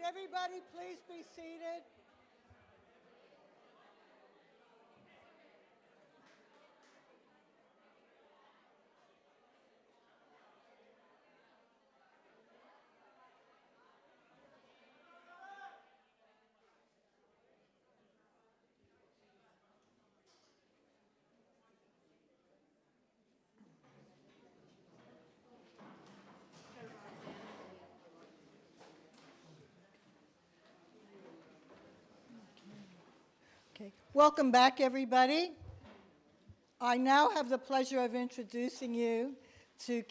Could everybody please be seated? Okay. Welcome back, everybody. I now have the pleasure of introducing you to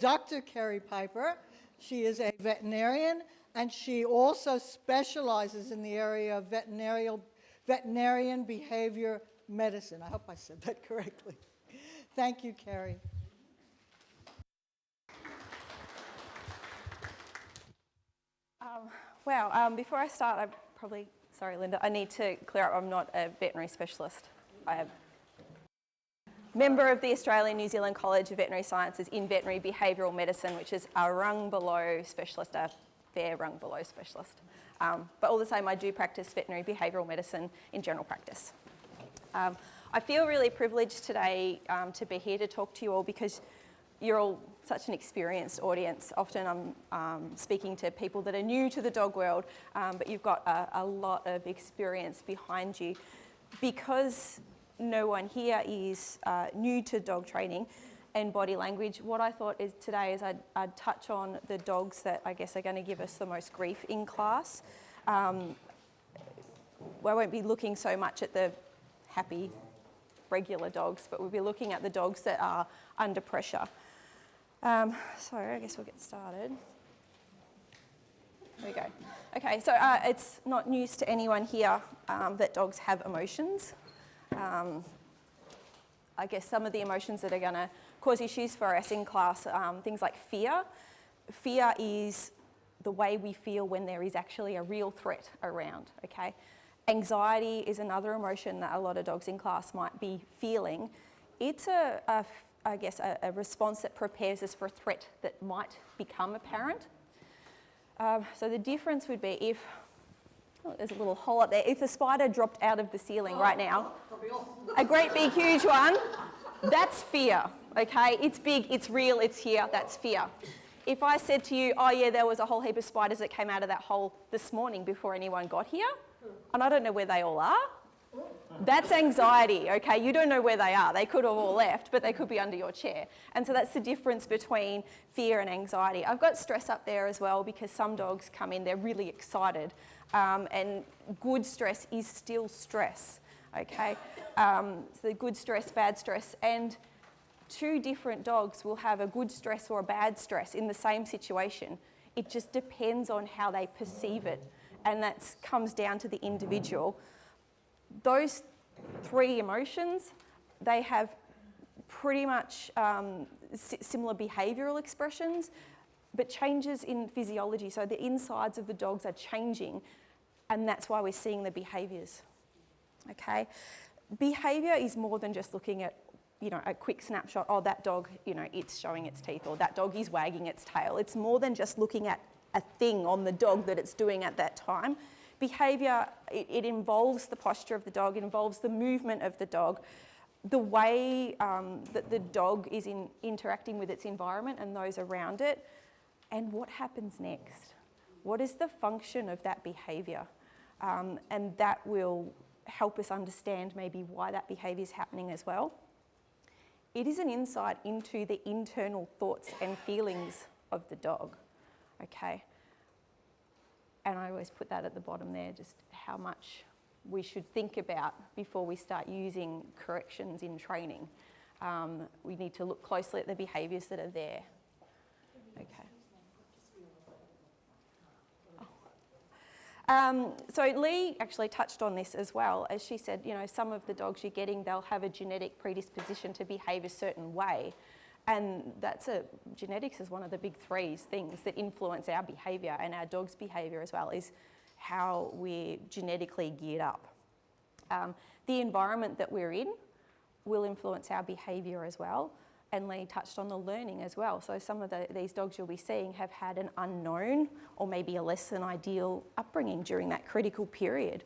Dr. Kerrie Piper. She is a veterinarian, and she also specializes in the area of veterinarian behavior medicine. I hope I said that correctly. Thank you, Kerrie. Before I start, sorry, Linda, I need to clear up I'm not a veterinary specialist. I am a member of the Australian New Zealand College of Veterinary Sciences in veterinary behavioural medicine, which is a rung below specialist, a fair rung below specialist. But all the same, I do practice veterinary behavioural medicine in general practice. I feel really privileged today to be here to talk to you all because you're all such an experienced audience. Often I'm speaking to people that are new to the dog world, but you've got a lot of experience behind you. Because no one here is new to dog training and body language, what I thought is today is I'd touch on the dogs that I guess are going to give us the most grief in class. I won't be looking so much at the happy, regular dogs, but we'll be looking at the dogs that are under pressure. So I guess we'll get started. There we go. Okay, so it's not news to anyone here that dogs have emotions. I guess some of the emotions that are going to cause issues for us in class, things like fear. Fear is the way we feel when there is actually a real threat around, okay? Anxiety is another emotion that a lot of dogs in class might be feeling. It's a response that prepares us for a threat that might become apparent. So the difference would be if, there's a little hole up there, if a spider dropped out of the ceiling right now, a great big huge one, that's fear, okay? It's big, it's real, it's here, that's fear. If I said to you, oh yeah, there was a whole heap of spiders that came out of that hole this morning before anyone got here, and I don't know where they all are, that's anxiety, okay? You don't know where they are. They could have all left, but they could be under your chair. And so that's the difference between fear and anxiety. I've got stress up there as well because some dogs come in, they're really excited. And good stress is still stress, okay? So good stress, bad stress. And two different dogs will have a good stress or a bad stress in the same situation. It just depends on how they perceive it. And that comes down to the individual. Those three emotions, they have pretty much similar behavioural expressions, but changes in physiology. So the insides of the dogs are changing, and that's why we're seeing the behaviours, okay? Behaviour is more than just looking at, a quick snapshot, oh, that dog, it's showing its teeth, or that dog is wagging its tail. It's more than just looking at a thing on the dog that it's doing at that time. Behaviour, it involves the posture of the dog, it involves the movement of the dog, the way that the dog is interacting with its environment and those around it, and what happens next. What is the function of that behaviour? And that will help us understand maybe why that behaviour is happening as well. It is an insight into the internal thoughts and feelings of the dog, okay? And I always put that at the bottom there, just how much we should think about before we start using corrections in training. We need to look closely at the behaviours that are there. Okay. So Lee actually touched on this as well. As she said, some of the dogs you're getting, they'll have a genetic predisposition to behave a certain way. And genetics is one of the big three things that influence our behaviour and our dog's behaviour as well, is how we're genetically geared up. The environment that we're in will influence our behaviour as well. And Lee touched on the learning as well. So some of these dogs you'll be seeing have had an unknown or maybe a less than ideal upbringing during that critical period.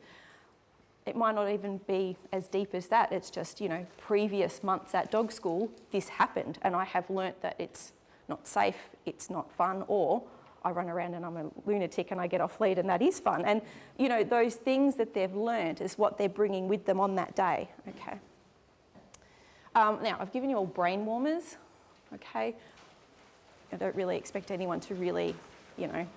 It might not even be as deep as that. It's just, you know, previous months at dog school, this happened, and I have learnt that it's not safe, it's not fun, or I run around and I'm a lunatic and I get off lead and that is fun. And, you know, those things that they've learnt is what they're bringing with them on that day, okay? Now, I've given you all brain warmers, okay? I don't really expect anyone to really, you know,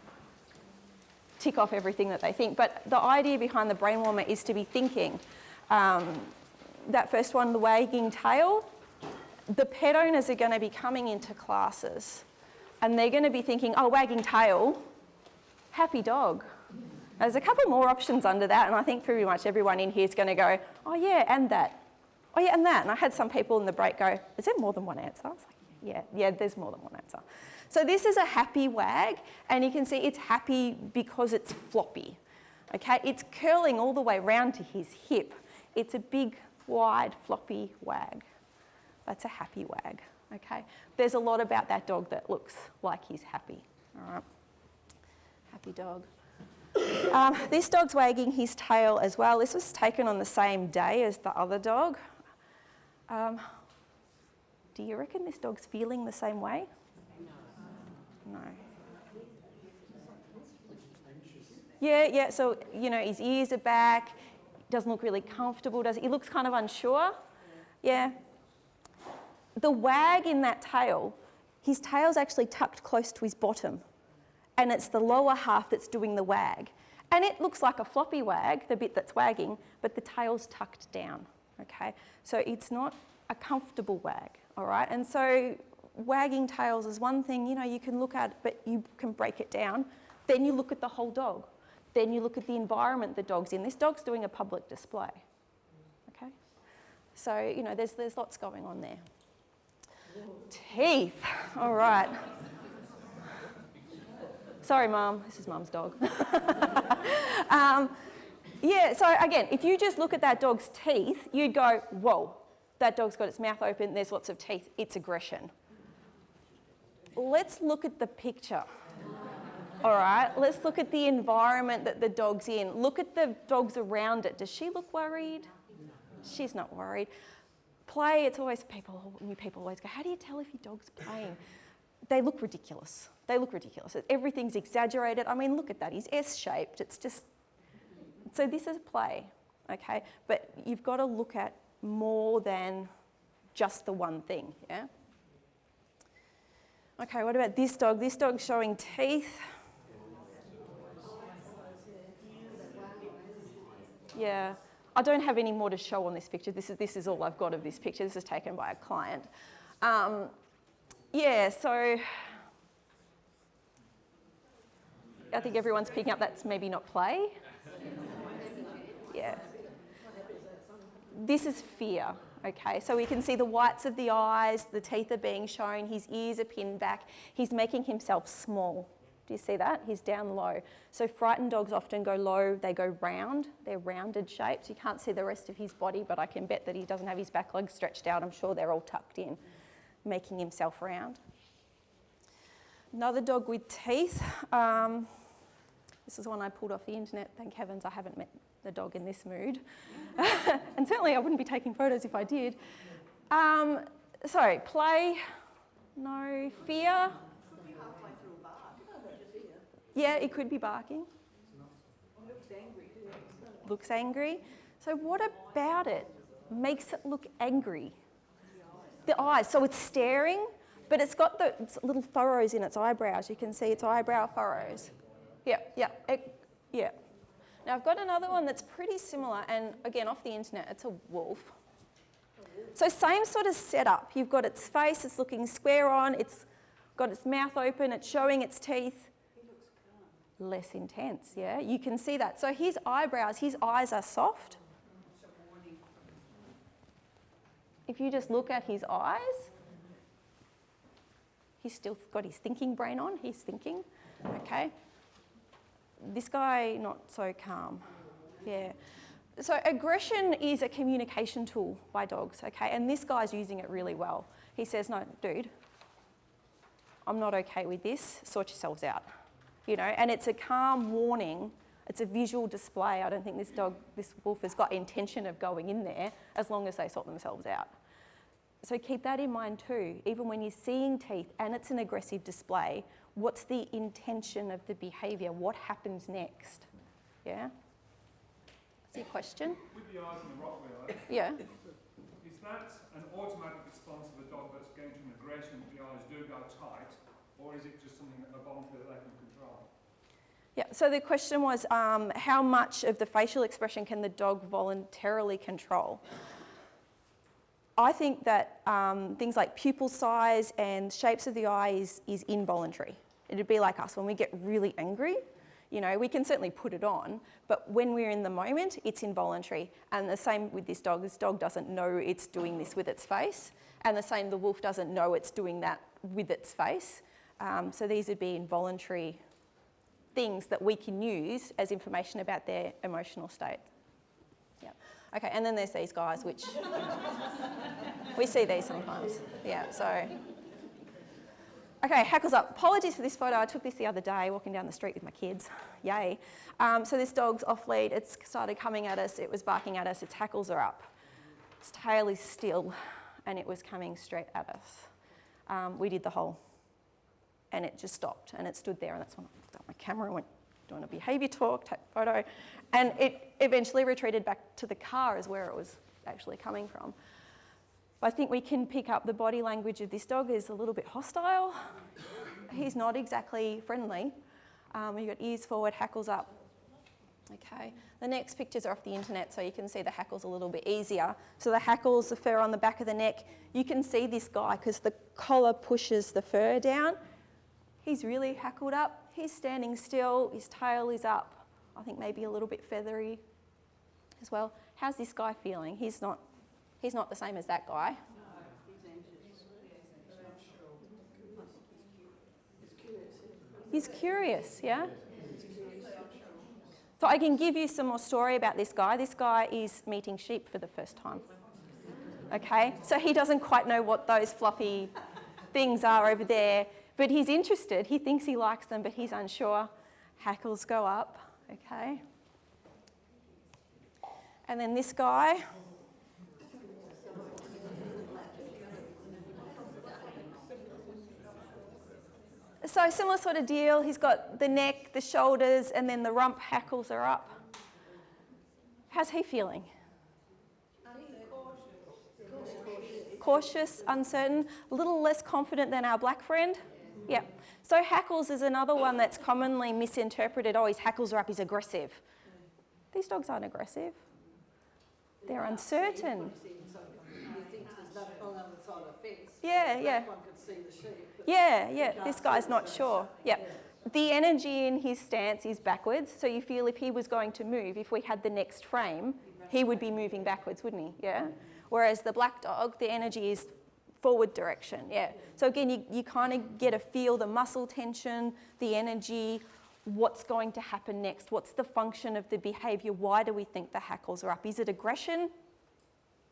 tick off everything that they think. But the idea behind the brain warmer is to be thinking. That first one, the wagging tail, the pet owners are going to be coming into classes and they're going to be thinking, oh, wagging tail, happy dog. There's a couple more options under that, and I think pretty much everyone in here is going to go, oh yeah, and that. Oh yeah, and that. And I had some people in the break go, is there more than one answer? I was like, yeah, there's more than one answer. So this is a happy wag, and you can see it's happy because it's floppy, okay? It's curling all the way round to his hip. It's a big, wide, floppy wag. That's a happy wag, okay? There's a lot about that dog that looks like he's happy, all right? Happy dog. This dog's wagging his tail as well. This was taken on the same day as the other dog. Do you reckon this dog's feeling the same way? No. Yeah, so, you know, his ears are back, doesn't look really comfortable, does he? He looks kind of unsure. Yeah. The wag in that tail, his tail's actually tucked close to his bottom, and it's the lower half that's doing the wag. And it looks like a floppy wag, the bit that's wagging, but the tail's tucked down, okay? So it's not a comfortable wag, all right? And so wagging tails is one thing, you know, you can look at, but you can break it down. Then you look at the whole dog. Then you look at the environment the dog's in. This dog's doing a public display, okay? So, you know, there's lots going on there. Teeth, all right. Sorry, Mum, this is Mum's dog. Yeah, so again, if you just look at that dog's teeth, you'd go, whoa, that dog's got its mouth open, there's lots of teeth, it's aggression. Let's look at the picture. All right, let's look at the environment that the dog's in. Look at the dogs around it. Does she look worried? She's not worried. Play, it's always new people always go, how do you tell if your dog's playing? They look ridiculous. They look ridiculous. Everything's exaggerated. I mean, look at that. He's S-shaped. It's just... So this is play, okay? But you've got to look at more than just the one thing, yeah? Okay, what about this dog? This dog's showing teeth. Yeah. I don't have any more to show on this picture. This is all I've got of this picture. This is taken by a client. Yeah, so I think everyone's picking up that's maybe not play. Yeah. This is fear, okay? So we can see the whites of the eyes, the teeth are being shown, his ears are pinned back. He's making himself small. Do you see that? He's down low. So frightened dogs often go low, they go round, they're rounded shapes. You can't see the rest of his body, but I can bet that he doesn't have his back legs stretched out. I'm sure they're all tucked in, making himself round. Another dog with teeth. This is one I pulled off the internet. Thank heavens I haven't met the dog in this mood. And certainly I wouldn't be taking photos if I did. So, play, no, fear. Yeah, it could be barking. Looks angry. So what about it makes it look angry? The eyes. So it's staring, but it's got the little furrows in its eyebrows. You can see its eyebrow furrows. Yeah. Now I've got another one that's pretty similar, and again, off the internet, it's a wolf. So same sort of setup. You've got its face, it's looking square on, it's got its mouth open, it's showing its teeth. Less intense, yeah? You can see that. So his eyebrows, his eyes are soft. If you just look at his eyes, he's still got his thinking brain on, he's thinking, okay? This guy, not so calm, yeah. So aggression is a communication tool by dogs, okay? And this guy's using it really well. He says, no, dude, I'm not okay with this, sort yourselves out. You know, and it's a calm warning, it's a visual display. I don't think this wolf has got intention of going in there as long as they sort themselves out. So keep that in mind too. Even when you're seeing teeth and it's an aggressive display, what's the intention of the behaviour? What happens next? Yeah? That's your question? With the eyes and the Rottweiler, Yeah. is that an automatic response of a dog that's going to an aggression if the eyes do go tight, or is it just something that a voluntary that they can control? Yeah, so the question was how much of the facial expression can the dog voluntarily control? I think that things like pupil size and shapes of the eye is involuntary. It'd be like us when we get really angry. You know, we can certainly put it on, but when we're in the moment, it's involuntary. And the same with this dog. This dog doesn't know it's doing this with its face. And the same, the wolf doesn't know it's doing that with its face. So these would be involuntary things that we can use as information about their emotional state. Yeah. Okay, and then there's these guys, which we see these sometimes. Yeah, so. Okay, hackles up. Apologies for this photo. I took this the other day walking down the street with my kids. Yay. So this dog's off lead. It's started coming at us. It was barking at us. Its hackles are up. Its tail is still, and it was coming straight at us. We did the whole, and it just stopped, and it stood there, and that's when I picked up my camera and went doing a behaviour talk, take a photo, and it eventually retreated back to the car is where it was actually coming from. I think we can pick up the body language of this dog is a little bit hostile. He's not exactly friendly. You've got ears forward, hackles up. Okay, the next pictures are off the internet, so you can see the hackles a little bit easier. So the hackles, the fur on the back of the neck, you can see this guy because the collar pushes the fur down. He's really hackled up. He's standing still. His tail is up. I think maybe a little bit feathery as well. How's this guy feeling? He's not the same as that guy. He's curious, yeah? So I can give you some more story about this guy. This guy is meeting sheep for the first time. Okay, so he doesn't quite know what those fluffy things are over there, but he's interested. He thinks he likes them, but he's unsure. Hackles go up, okay? And then this guy. So similar sort of deal. He's got the neck, the shoulders, and then the rump hackles are up. How's he feeling? Cautious, uncertain, a little less confident than our black friend. Yeah. So hackles is another one that's commonly misinterpreted. Oh, his hackles are up, he's aggressive. These dogs aren't aggressive. They're uncertain. Yeah. Yeah, this guy's not sure. Yeah. The energy in his stance is backwards, so you feel if he was going to move, if we had the next frame, he would be moving backwards, wouldn't he? Yeah. Whereas the black dog, the energy is forward direction, yeah. So again, you kind of get a feel, the muscle tension, the energy, what's going to happen next, what's the function of the behaviour, why do we think the hackles are up? Is it aggression?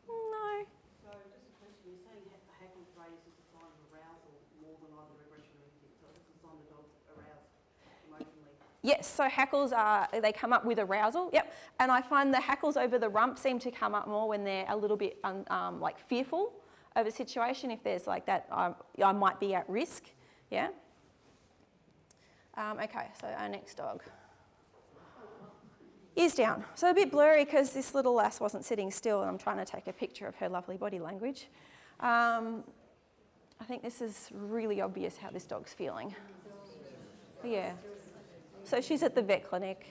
No. So just a question, you're saying the hackles raised is a sign of arousal more than either aggression or anything, so it's a sign the dog's aroused emotionally? Yes, so hackles they come up with arousal, yep. And I find the hackles over the rump seem to come up more when they're a little bit like fearful of a situation, if there's like that, I might be at risk, yeah. Okay, so our next dog. Ears down. So a bit blurry because this little lass wasn't sitting still and I'm trying to take a picture of her lovely body language. I think this is really obvious how this dog's feeling. Yeah. So she's at the vet clinic.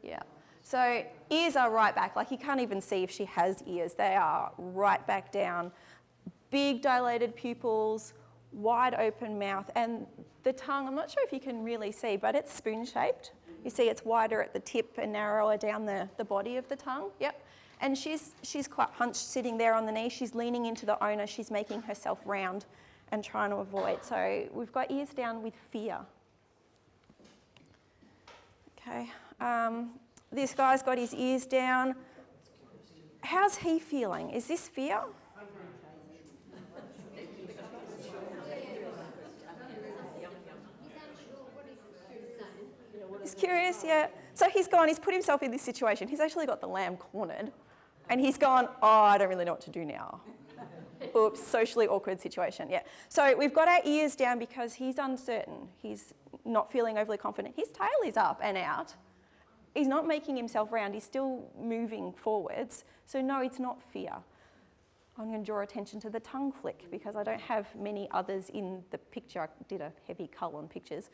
Yeah. So ears are right back, like you can't even see if she has ears. They are right back down. Big dilated pupils, wide open mouth, and the tongue, I'm not sure if you can really see, but it's spoon-shaped. You see it's wider at the tip and narrower down the body of the tongue, yep. And she's quite hunched sitting there on the knee. She's leaning into the owner. She's making herself round and trying to avoid. So we've got ears down with fear. Okay, This guy's got his ears down. How's he feeling? Is this fear? He's curious, yeah. So he's put himself in this situation. He's actually got the lamb cornered and he's gone, oh, I don't really know what to do now. Oops, socially awkward situation, yeah. So we've got our ears down because he's uncertain. He's not feeling overly confident. His tail is up and out. He's not making himself round. He's still moving forwards. So no, it's not fear. I'm going to draw attention to the tongue flick because I don't have many others in the picture. I did a heavy cull on pictures.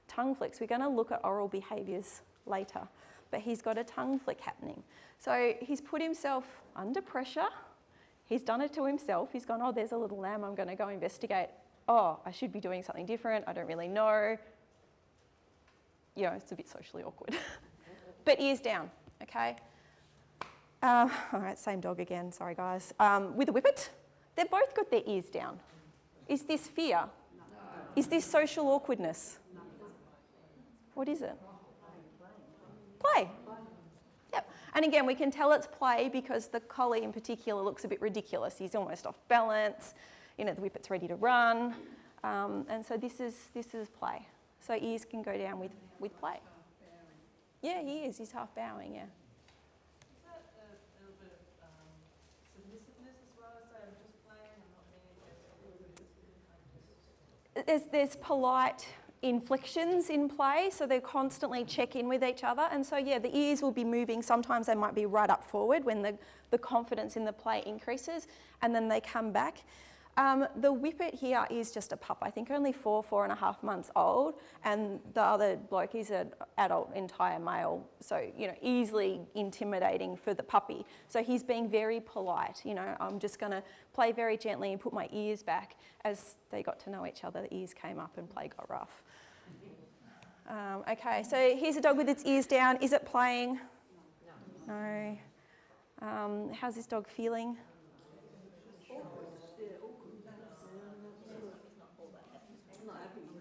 Tongue flicks. We're going to look at oral behaviours later, but he's got a tongue flick happening. So he's put himself under pressure. He's done it to himself. He's gone, oh, there's a little lamb. I'm going to go investigate. Oh, I should be doing something different. I don't really know. You know, it's a bit socially awkward. But ears down, okay? All right, same dog again. Sorry, guys. With a whippet, they've both got their ears down. Is this fear? No. Is this social awkwardness? No. What is it? Play. Yep. And again, we can tell it's play because the collie in particular looks a bit ridiculous. He's almost off balance. You know, the whippet's ready to run. And so this is play. So ears can go down with play. Yeah, he is. He's half bowing, yeah. Is that a little bit of submissiveness as well? So I'm just playing and not meaning to... There's polite inflections in play, so they constantly check in with each other. And so, yeah, the ears will be moving. Sometimes they might be right up forward when the confidence in the play increases, and then they come back. The whippet here is just a pup, I think only 4.5 months old, and the other bloke is an adult entire male, so, you know, easily intimidating for the puppy. So he's being very polite, you know, I'm just going to play very gently and put my ears back. As they got to know each other, the ears came up and play got rough. Okay, so here's a dog with its ears down. Is it playing? No. How's this dog feeling?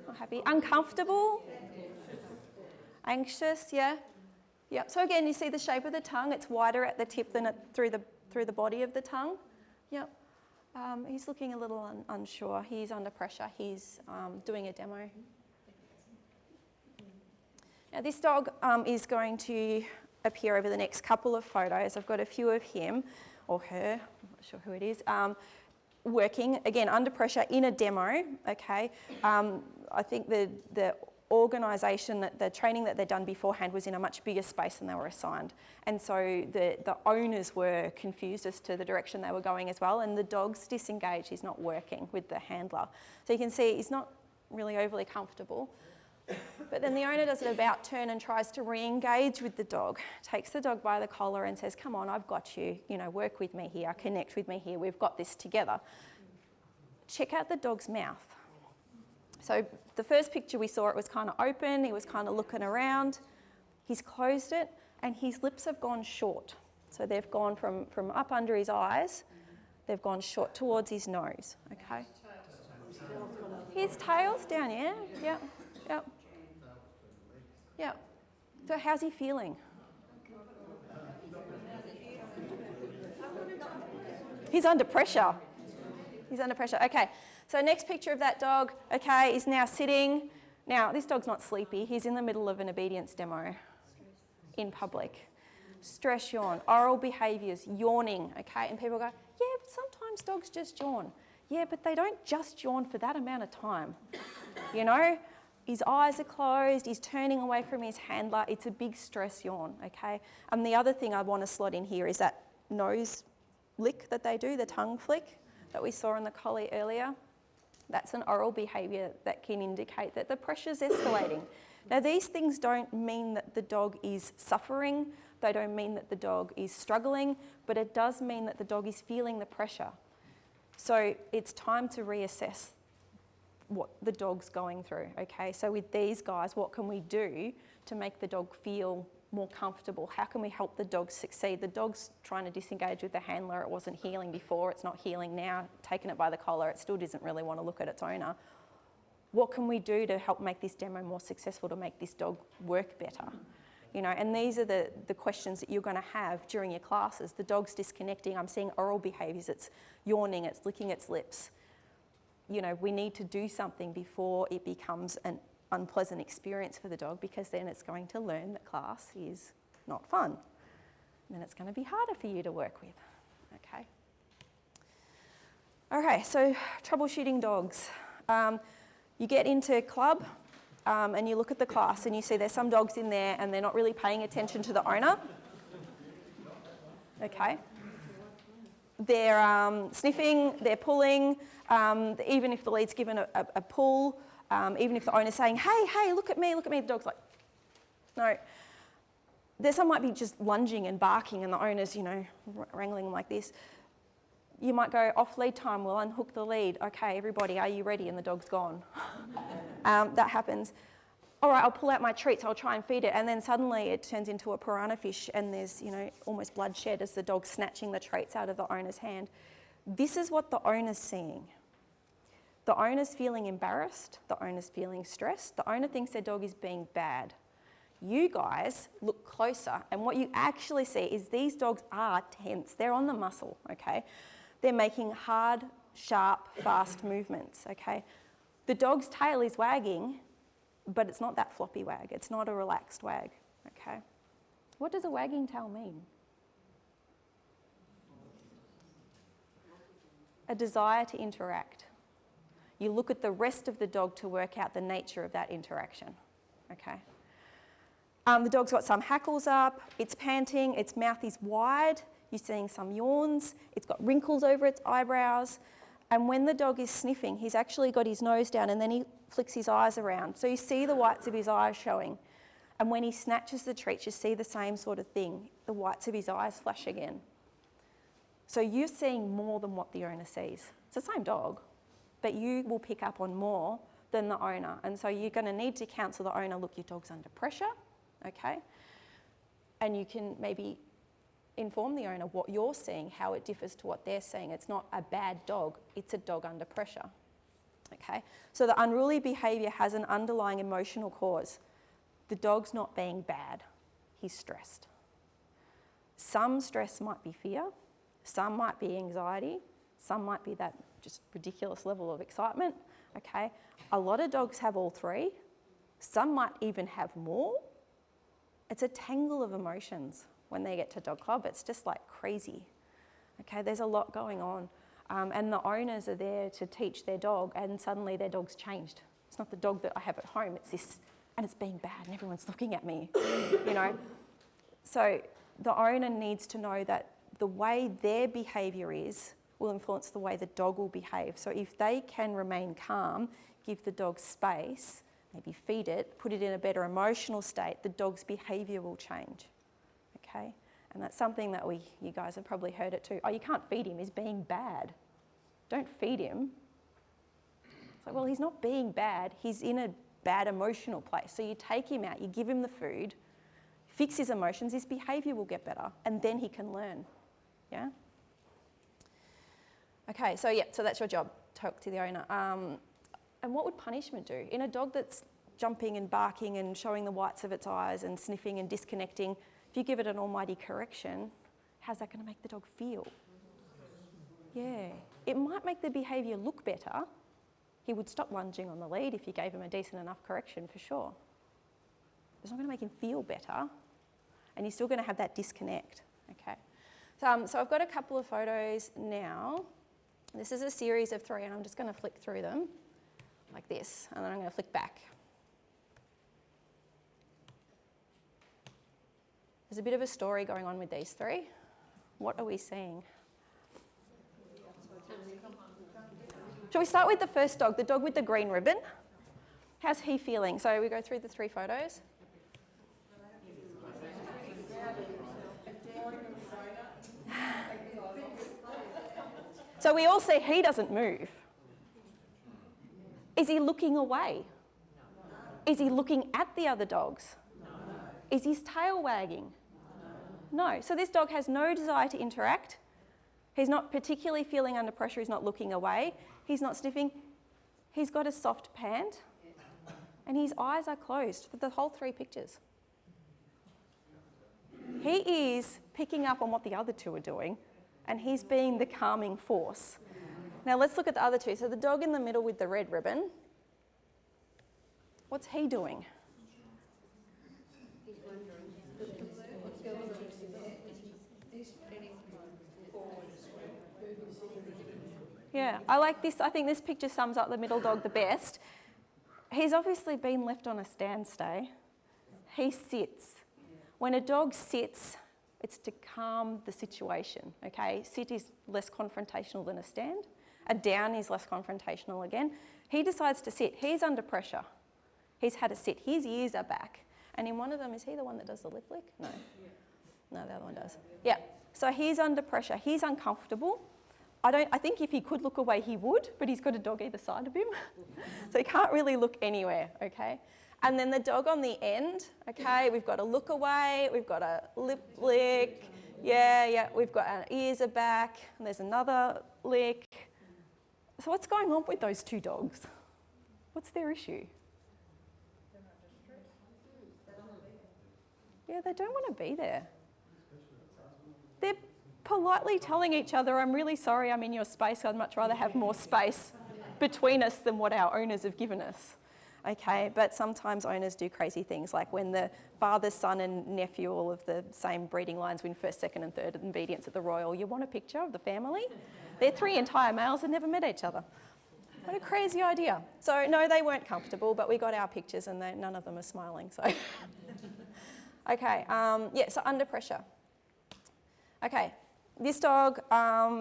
Not happy. Uncomfortable? Anxious, yeah? Yep. So again, you see the shape of the tongue. It's wider at the tip than through the body of the tongue. Yep. He's looking a little unsure. He's under pressure. He's doing a demo. Now this dog is going to appear over the next couple of photos. I've got a few of him, or her, I'm not sure who it is, working, again, under pressure in a demo, okay. I think the organisation, the training that they'd done beforehand was in a much bigger space than they were assigned. And so the owners were confused as to the direction they were going as well, and the dog's disengaged, he's not working with the handler. So you can see he's not really overly comfortable. But then the owner does an about turn and tries to re-engage with the dog, takes the dog by the collar and says, come on, I've got you, you know, work with me here, connect with me here, we've got this together. Check out the dog's mouth. So the first picture we saw, it was kind of open, he was kind of looking around. He's closed it and his lips have gone short. So they've gone from up under his eyes, they've gone short towards his nose, okay? His tail's down, yeah, yeah. Yep. Yep. So how's he feeling? He's under pressure. He's under pressure. Okay. So next picture of that dog, okay, is now sitting. Now, this dog's not sleepy. He's in the middle of an obedience demo in public. Stress yawn, oral behaviours, yawning, okay? And people go, yeah, but sometimes dogs just yawn. Yeah, but they don't just yawn for that amount of time, you know? His eyes are closed, he's turning away from his handler. It's a big stress yawn, okay? And the other thing I want to slot in here is that nose lick that they do, the tongue flick that we saw in the collie earlier. That's an oral behaviour that can indicate that the pressure's escalating. Now, these things don't mean that the dog is suffering, they don't mean that the dog is struggling, but it does mean that the dog is feeling the pressure. So it's time to reassess what the dog's going through, okay? So with these guys, what can we do to make the dog feel more comfortable? How can we help the dog succeed? The dog's trying to disengage with the handler. It wasn't healing before, it's not healing now. Taking it by the collar, it still doesn't really want to look at its owner. What can we do to help make this demo more successful, to make this dog work better? And these are the questions that you're going to have during your classes. The dog's disconnecting. I'm seeing oral behaviours. It's yawning. It's licking its lips. We need to do something before it becomes an unpleasant experience for the dog, because then it's going to learn that class is not fun. And then it's going to be harder for you to work with. Okay. Okay, so troubleshooting dogs. You get into club and you look at the class and you see there's some dogs in there and they're not really paying attention to the owner. Okay. They're sniffing, they're pulling, even if the lead's given a pull, even if the owner's saying, hey, look at me, the dog's like, no. Some might be just lunging and barking and the owner's, wrangling them like this. You might go, off lead time, we'll unhook the lead. Okay, everybody, are you ready? And the dog's gone. That happens. All right, I'll pull out my treats, I'll try and feed it. And then suddenly it turns into a piranha fish and there's, almost bloodshed as the dog's snatching the treats out of the owner's hand. This is what the owner's seeing. The owner's feeling embarrassed, the owner's feeling stressed, the owner thinks their dog is being bad. You guys look closer and what you actually see is these dogs are tense. They're on the muscle, okay? They're making hard, sharp, fast movements, okay? The dog's tail is wagging, but it's not that floppy wag. It's not a relaxed wag, okay? What does a wagging tail mean? A desire to interact. You look at the rest of the dog to work out the nature of that interaction, okay? The dog's got some hackles up, it's panting, its mouth is wide, you're seeing some yawns, it's got wrinkles over its eyebrows, and when the dog is sniffing, he's actually got his nose down and then he flicks his eyes around. So you see the whites of his eyes showing. And when he snatches the treats, you see the same sort of thing. The whites of his eyes flash again. So you're seeing more than what the owner sees. It's the same dog, but you will pick up on more than the owner. And so you're going to need to counsel the owner, look, your dog's under pressure, okay? And you can maybe inform the owner what you're seeing, how it differs to what they're seeing. It's not a bad dog, it's a dog under pressure. Okay? So the unruly behaviour has an underlying emotional cause. The dog's not being bad, he's stressed. Some stress might be fear, some might be anxiety, some might be that just ridiculous level of excitement. Okay? A lot of dogs have all three, some might even have more. It's a tangle of emotions. When they get to dog club, it's just like crazy. Okay, there's a lot going on. And the owners are there to teach their dog and suddenly their dog's changed. It's not the dog that I have at home, it's this, and it's being bad and everyone's looking at me, So the owner needs to know that the way their behaviour is will influence the way the dog will behave. So if they can remain calm, give the dog space, maybe feed it, put it in a better emotional state, the dog's behaviour will change. Okay, and that's something that you guys have probably heard it too. Oh, you can't feed him, he's being bad. Don't feed him. It's like, well, he's not being bad, he's in a bad emotional place. So you take him out, you give him the food, fix his emotions, his behaviour will get better, and then he can learn, yeah? Okay, so that's your job, talk to the owner. And what would punishment do? In a dog that's jumping and barking and showing the whites of its eyes and sniffing and disconnecting, if you give it an almighty correction, how's that going to make the dog feel? Yeah, it might make the behaviour look better. He would stop lunging on the lead if you gave him a decent enough correction, for sure. It's not going to make him feel better, and you're still going to have that disconnect, okay? So I've got a couple of photos now. This is a series of 3, and I'm just going to flick through them like this, and then I'm going to flick back. There's a bit of a story going on with these 3. What are we seeing? Shall we start with the first dog, the dog with the green ribbon? How's he feeling? So we go through the 3 photos. So we all see he doesn't move. Is he looking away? Is he looking at the other dogs? Is his tail wagging? No. So this dog has no desire to interact. He's not particularly feeling under pressure. He's not looking away. He's not sniffing. He's got a soft pant. And his eyes are closed for the whole 3 pictures. He is picking up on what the other two are doing, and he's being the calming force. Now let's look at the other two. So the dog in the middle with the red ribbon, what's he doing? Yeah, I like this. I think this picture sums up the middle dog the best. He's obviously been left on a stand stay. He sits. When a dog sits, it's to calm the situation, okay? Sit is less confrontational than a stand. A down is less confrontational again. He decides to sit. He's under pressure. He's had a sit. His ears are back. And in one of them, is he the one that does the lip lick? No. No, the other one does. Yeah. So he's under pressure. He's uncomfortable. I think if he could look away, he would, but he's got a dog either side of him. So he can't really look anywhere, okay? And then the dog on the end, okay, we've got a look away, we've got a lip lick, yeah, we've got our ears are back, and there's another lick. So what's going on with those two dogs? What's their issue? Yeah, they don't want to be there. They're politely telling each other, I'm really sorry I'm in your space, I'd much rather have more space between us than what our owners have given us. Okay, but sometimes owners do crazy things, like when the father, son and nephew, all of the same breeding lines, win first, second and third obedience at the Royal. You want a picture of the family? They're three entire males that never met each other. What a crazy idea. So no, they weren't comfortable, but we got our pictures and none of them are smiling, so. Okay, yeah, so under pressure. Okay, this dog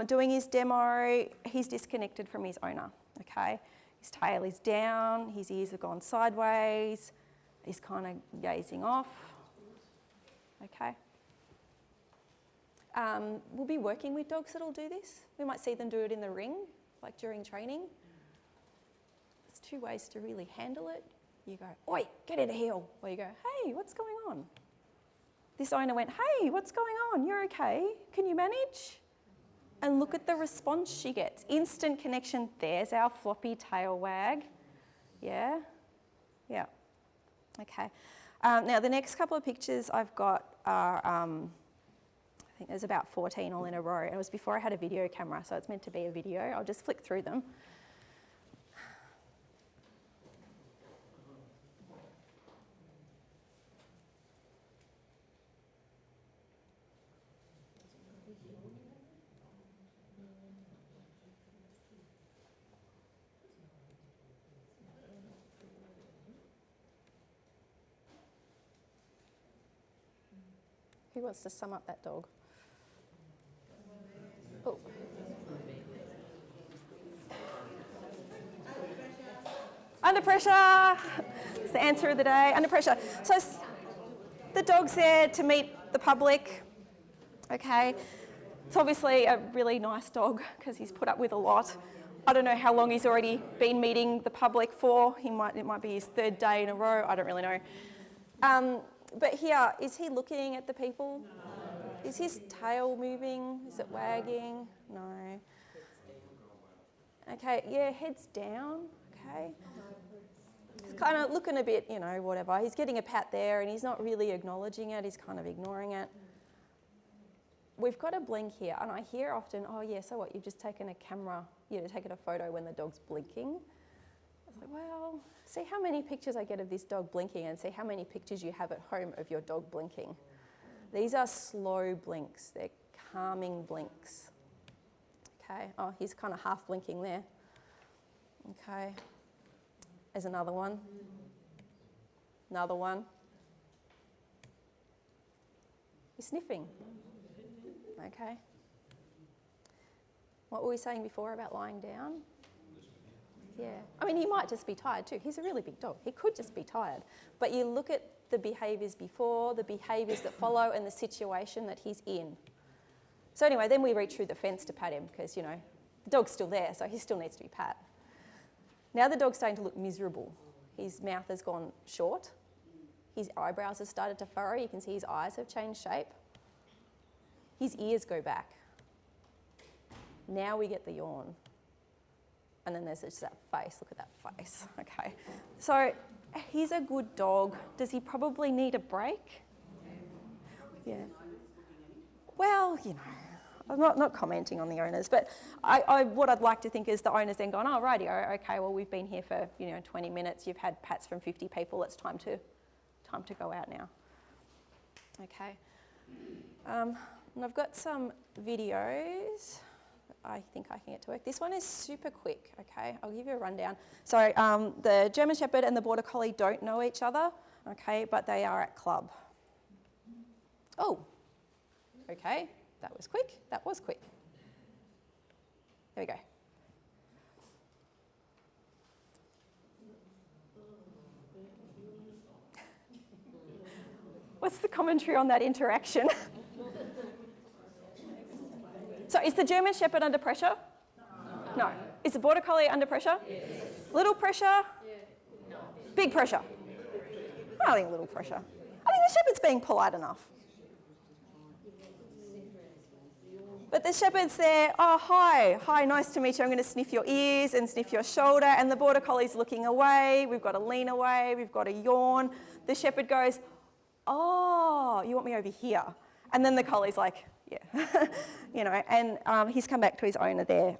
doing his demo, he's disconnected from his owner, okay? His tail is down, his ears have gone sideways, he's kind of gazing off, okay? We'll be working with dogs that'll do this. We might see them do it in the ring, like during training. There's two ways to really handle it. You go, oi, get in a heel. Or you go, hey, what's going on? This owner went, hey, what's going on? You're okay? Can you manage? And look at the response she gets. Instant connection. There's our floppy tail wag. Yeah? Yeah. Okay. Now, the next couple of pictures I've got are, I think there's about 14 all in a row. It was before I had a video camera, so it's meant to be a video. I'll just flick through them. Who wants to sum up that dog? Oh. Under pressure. It's the answer of the day. Under pressure. So the dog's there to meet the public. Okay. It's obviously a really nice dog because he's put up with a lot. I don't know how long he's already been meeting the public for. It might be his third day in a row. I don't really know. But here, is he looking at the people? No. Is his tail moving? Is it wagging? No. Okay, yeah, head's down, okay. He's kind of looking a bit, whatever. He's getting a pat there and he's not really acknowledging it, he's kind of ignoring it. We've got a blink here, and I hear often, oh yeah, so what, you've just taken a camera, taken a photo when the dog's blinking. I was like, well, see how many pictures I get of this dog blinking and see how many pictures you have at home of your dog blinking. These are slow blinks. They're calming blinks. Okay. Oh, he's kind of half blinking there. Okay. There's another one. Another one. He's sniffing. Okay. What were we saying before about lying down? Yeah, I mean, he might just be tired too. He's a really big dog. He could just be tired. But you look at the behaviours before, the behaviours that follow, and the situation that he's in. So anyway, then we reach through the fence to pat him because, the dog's still there, so he still needs to be pat. Now the dog's starting to look miserable. His mouth has gone short. His eyebrows have started to furrow. You can see his eyes have changed shape. His ears go back. Now we get the yawn. And then there's just that face. Look at that face. Okay. So he's a good dog. Does he probably need a break? Yeah. well, you know, I'm not commenting on the owners, but what I'd like to think is the owners then gone, oh, rightio, okay, well, we've been here for, 20 minutes, you've had pats from 50 people, it's time to go out now. Okay. And I've got some videos I think I can get to work. This one is super quick, okay? I'll give you a rundown. So the German Shepherd and the Border Collie don't know each other, okay, but they are at club. Oh, okay, that was quick. That was quick. There we go. What's the commentary on that interaction? So is the German Shepherd under pressure? No. Is the Border Collie under pressure? Yes. Little pressure? Yeah. No. Big pressure? I think little pressure. I think the Shepherd's being polite enough. But the Shepherd's there, oh, hi, nice to meet you. I'm going to sniff your ears and sniff your shoulder. And the Border Collie's looking away. We've got to lean away. We've got to yawn. The Shepherd goes, oh, you want me over here? And then the Collie's like, yeah, and he's come back to his owner there.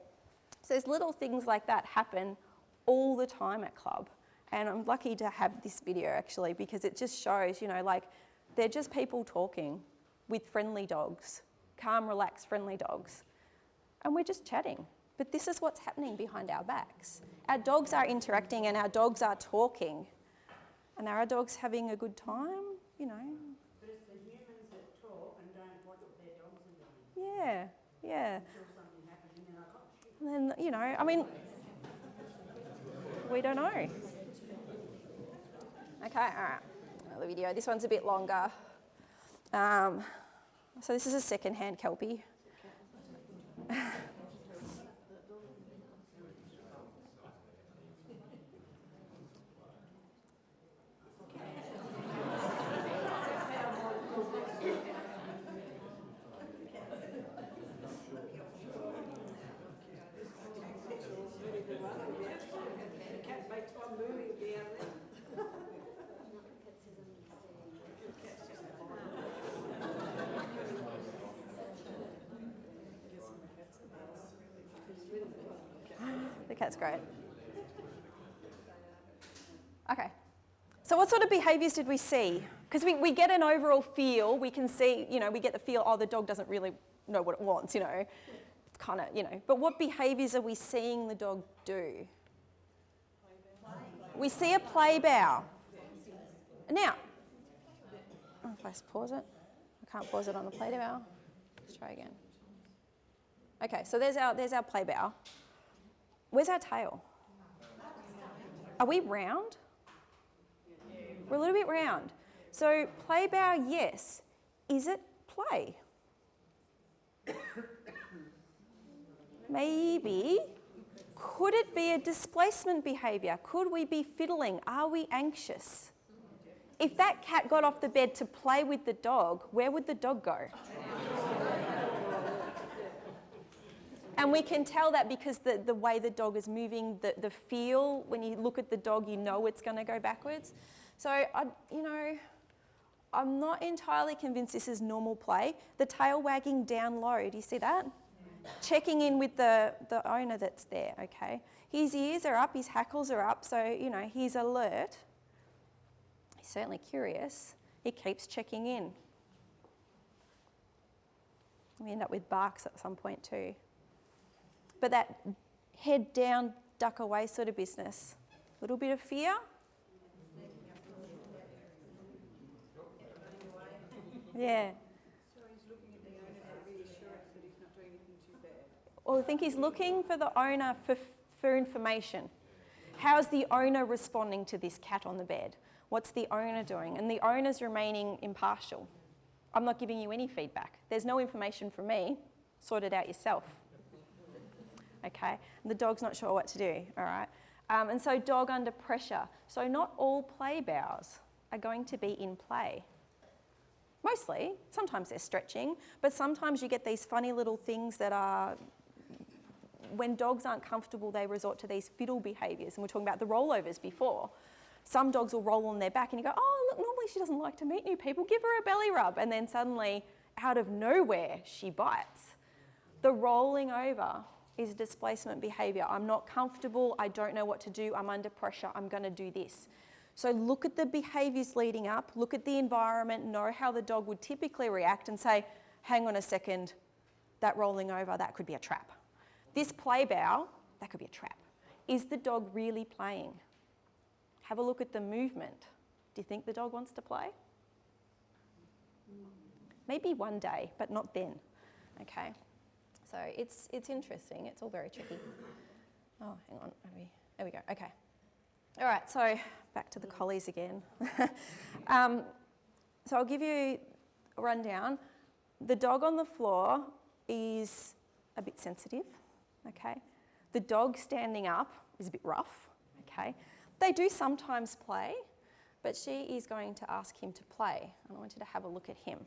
So there's little things like that happen all the time at club. And I'm lucky to have this video actually because it just shows, they're just people talking with friendly dogs, calm, relaxed, friendly dogs. And we're just chatting. But this is what's happening behind our backs. Our dogs are interacting and our dogs are talking. And are our dogs having a good time? But it's the humans that talk and don't watch what their dogs are doing. Yeah. Until something happens and they're like, oh, shit. And then, we don't know. Okay, all right, another video. This one's a bit longer. So this is a second-hand Kelpie. The cat's great. Okay. So what sort of behaviours did we see? Because we get an overall feel. We can see, we get the feel, oh, the dog doesn't really know what it wants, It's kind of, But what behaviours are we seeing the dog do? We see a play bow. Now, if I pause it, I can't pause it on the play bow. Let's try again. Okay, so there's our play bow. Where's our tail? Are we round? We're a little bit round. So play bow, yes. Is it play? Maybe. Could it be a displacement behaviour? Could we be fiddling? Are we anxious? If that cat got off the bed to play with the dog, where would the dog go? And we can tell that because the way the dog is moving, the feel, when you look at the dog, you know it's going to go backwards. So, I'm not entirely convinced this is normal play. The tail wagging down low, do you see that? Checking in with the owner that's there, okay? His ears are up, his hackles are up, so, he's alert. He's certainly curious. He keeps checking in. We end up with barks at some point too. But that head down, duck away sort of business. A little bit of fear. Yeah. So he's looking at the owner for reassurance that he's not doing anything too bad. Or I think he's looking for the owner for information. How's the owner responding to this cat on the bed? What's the owner doing? And the owner's remaining impartial. I'm not giving you any feedback. There's no information from me. Sort it out yourself. Okay, and the dog's not sure what to do, all right? And so dog under pressure. So not all play bows are going to be in play. Mostly, sometimes they're stretching, but sometimes you get these funny little things that are, when dogs aren't comfortable, they resort to these fiddle behaviours. And we're talking about the rollovers before. Some dogs will roll on their back and you go, oh, look, normally she doesn't like to meet new people, give her a belly rub. And then suddenly Out of nowhere, she bites. The rolling over is displacement behaviour. I'm not comfortable, I don't know what to do, I'm under pressure, I'm going to do this. So look at the behaviours leading up, look at the environment, know how the dog would typically react and say, hang on a second, that rolling over, that could be a trap. This play bow, that could be a trap. Is the dog really playing? Have a look at the movement. Do you think the dog wants to play? Maybe one day, but not then, okay? So it's interesting, it's all very tricky. Oh, hang on, there we go, okay. All right, so back to the collies again. So I'll give you a rundown. The dog on the floor is a bit sensitive, okay? The dog standing up is a bit rough, okay? They do sometimes play, but she is going to ask him to play, and I want you to have a look at him.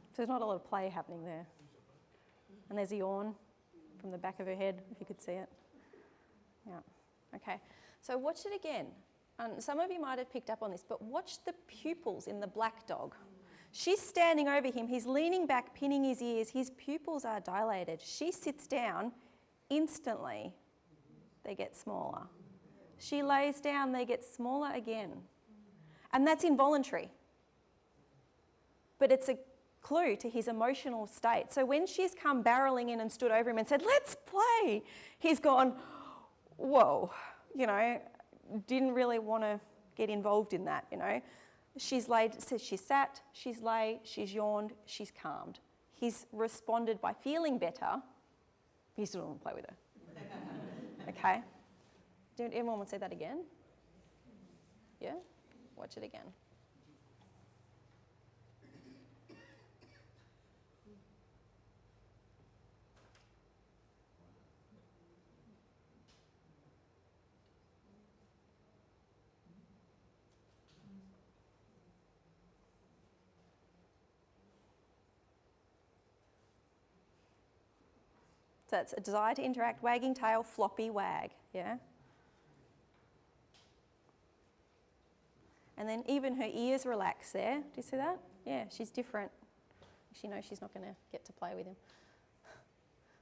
So there's not a lot of play happening there. And there's a yawn from the back of her head, if you could see it. Yeah, okay. So watch it again. Some of you might have picked up on this, but watch the pupils in the black dog. She's standing over him, he's leaning back, pinning his ears, his pupils are dilated. She sits down, instantly they get smaller. She lays down, they get smaller again. And that's involuntary. But it's a clue to his emotional state. So when she's come barreling in and stood over him and said, let's play, he's gone, whoa, you know, didn't really want to get involved in that, you know. She's laid, says she's sat, she's lay, she's yawned, she's calmed. He's responded by feeling better, but he still doesn't want to play with her. Okay? Did anyone want to say that again? Yeah? Watch it again. So it's a desire to interact, wagging tail, floppy wag, yeah? And then even her ears relax there. Do you see that? Yeah, she's different. She knows she's not going to get to play with him.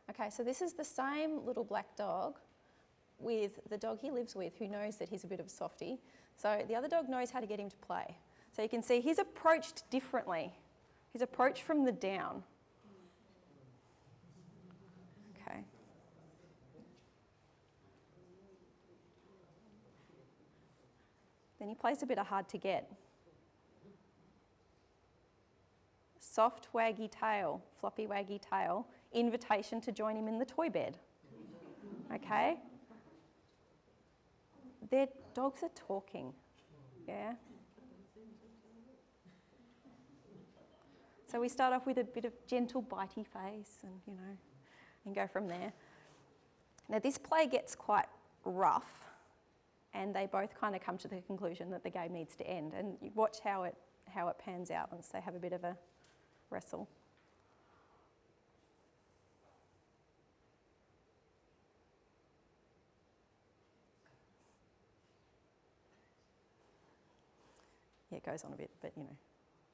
Okay, so this is the same little black dog with the dog he lives with, who knows that he's a bit of a softie. So the other dog knows how to get him to play. So you can see he's approached differently. He's approached from the down. Okay. Then he plays a bit of hard to get. Soft waggy tail, floppy waggy tail, invitation to join him in the toy bed. Okay? Their dogs are talking, yeah? So we start off with a bit of gentle bitey face and, you know, and go from there. Now this play gets quite rough and they both kind of come to the conclusion that the game needs to end. And you watch how it pans out once they have a bit of a wrestle. Yeah, it goes on a bit, but you know,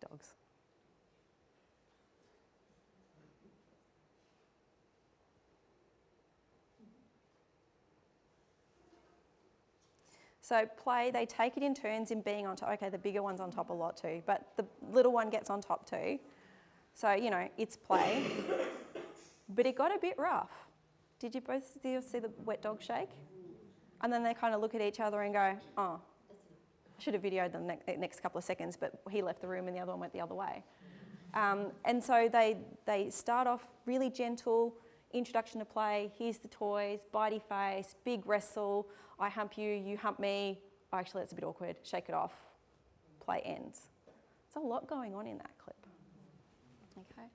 dogs. So play, they take it in turns in being on top. Okay, the bigger one's on top a lot too, but the little one gets on top too. So, you know, it's play. But it got a bit rough. Did you both see the wet dog shake? And then they kind of look at each other and go, oh, I should have videoed them next couple of seconds, but he left the room and the other one went the other way. And so they start off really gentle, introduction to play, here's the toys, bitey face, big wrestle, I hump you, you hump me. Oh, actually, that's a bit awkward, shake it off, play ends. There's a lot going on in that clip. Okay,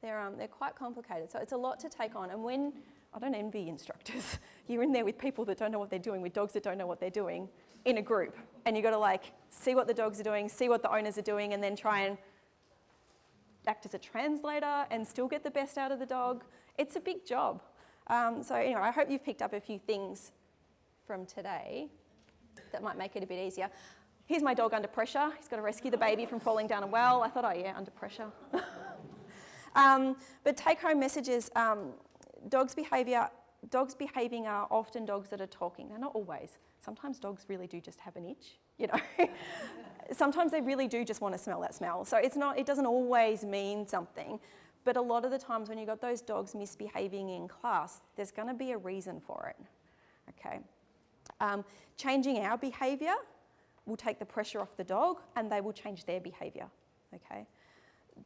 They're quite complicated. So it's a lot to take on. And when, I don't envy instructors, you're in there with people that don't know what they're doing, with dogs that don't know what they're doing in a group. And you've got to like see what the dogs are doing, see what the owners are doing, and then try and act as a translator and still get the best out of the dog. It's a big job. So anyway, I hope you've picked up a few things from today that might make it a bit easier. Here's my dog under pressure. He's got to rescue the baby from falling down a well. I thought, oh yeah, under pressure. But take-home messages, dogs behaving are often dogs that are talking. They're not always. Sometimes dogs really do just have an itch, you know. Sometimes they really do just want to smell that smell. So it doesn't always mean something. But a lot of the times when you've got those dogs misbehaving in class, there's going to be a reason for it, okay? Changing our behaviour will take the pressure off the dog and they will change their behaviour, okay?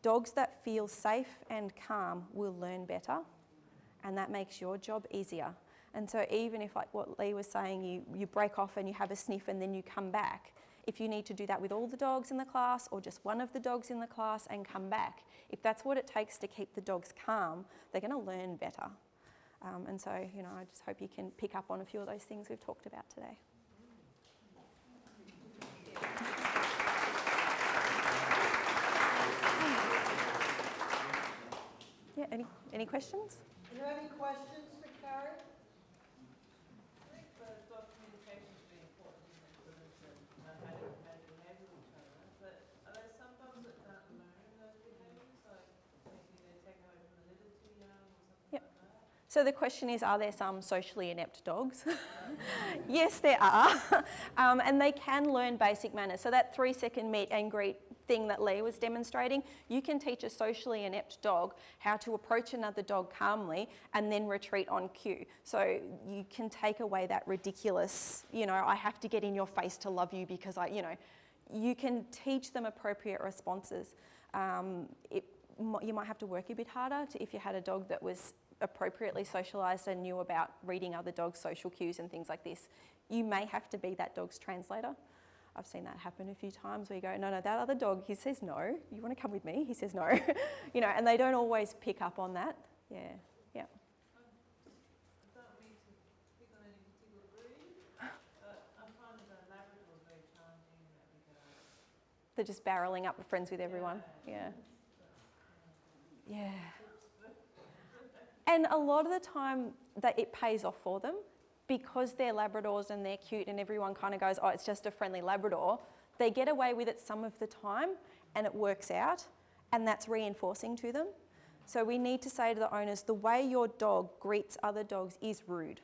Dogs that feel safe and calm will learn better, and that makes your job easier. And so even if, like what Lee was saying, you break off and you have a sniff and then you come back, if you need to do that with all the dogs in the class or just one of the dogs in the class and come back, if that's what it takes to keep the dogs calm, they're going to learn better. And so, you know, I just hope you can pick up on a few of those things we've talked about today. Yeah, any questions? Are there any questions for Kerrie? I think the dog communication is really important, isn't it, for them to know how to behavioural determinants, but are there some dogs that don't learn those behaviours, like maybe they're taken away from the litter too young or something like that? So the question is, are there some socially inept dogs? Yes, there are. And they can learn basic manners. So that 3-second meet and greet thing that Lee was demonstrating, you can teach a socially inept dog how to approach another dog calmly and then retreat on cue. So you can take away that ridiculous, you know, I have to get in your face to love you because you can teach them appropriate responses. You might have to work a bit harder if you had a dog that was appropriately socialised and knew about reading other dogs' social cues and things like this. You may have to be that dog's translator. I've seen that happen a few times where you go, no, that other dog, he says no. You want to come with me? He says no. You know, and they don't always pick up on that. Yeah. I don't mean to pick on any particular breed, but I'm finding that Labrador is very challenging in that regard. They're just barreling up, friends with everyone. Yeah. And a lot of the time that it pays off for them because they're Labradors and they're cute and everyone kind of goes, oh, it's just a friendly Labrador. They get away with it some of the time and it works out, and that's reinforcing to them. So we need to say to the owners, the way your dog greets other dogs is rude.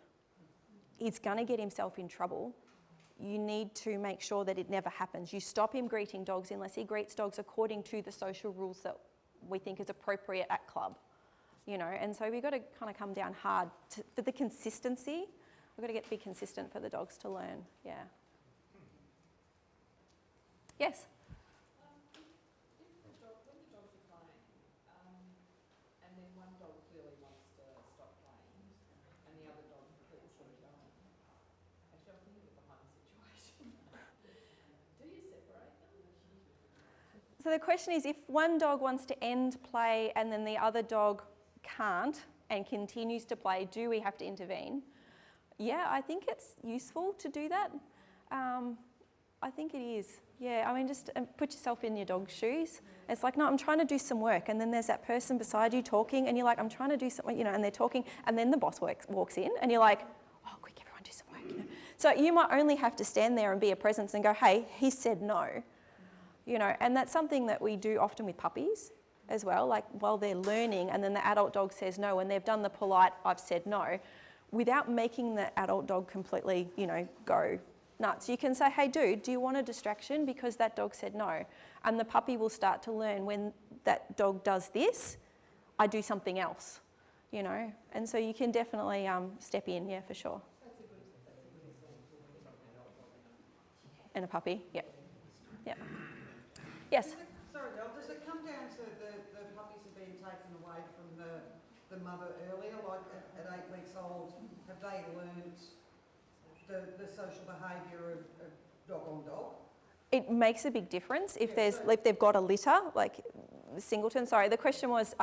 He's going to get himself in trouble. You need to make sure that it never happens. You stop him greeting dogs unless he greets dogs according to the social rules that we think is appropriate at club. You know, and so we've got to kind of come down hard for the consistency. We've got to be consistent for the dogs to learn. Yeah. Yes? When the dogs are playing, and then one dog clearly wants to stop playing, and the other dog keeps them going. Actually, I'm thinking of the home situation. Do you separate them? So the question is, if one dog wants to end play and then the other dog can't and continues to play, do we have to intervene? Yeah, I think it's useful to do that. I think it is. Yeah, I mean, just put yourself in your dog's shoes. It's like, no, I'm trying to do some work, and then there's that person beside you talking, and you're like, I'm trying to do something, you know, and they're talking, and then the boss walks in, and you're like, oh, quick, everyone do some work, you know. So you might only have to stand there and be a presence and go, hey, he said no, you know, and that's something that we do often with puppies as well, like while they're learning and then the adult dog says no and they've done the polite, I've said no, without making the adult dog completely, you know, go nuts. You can say, hey dude, do you want a distraction because that dog said no? And the puppy will start to learn when that dog does this, I do something else, you know? And so you can definitely step in, yeah, for sure. And a puppy, yeah. Yeah. Yes? Sorry, Del, does it come down to the puppies are being taken away from the mother earlier, like at 8 weeks old? Have they learned the social behaviour of dog on dog? It makes a big difference if if they've got a litter, like Singleton. Sorry, the question was,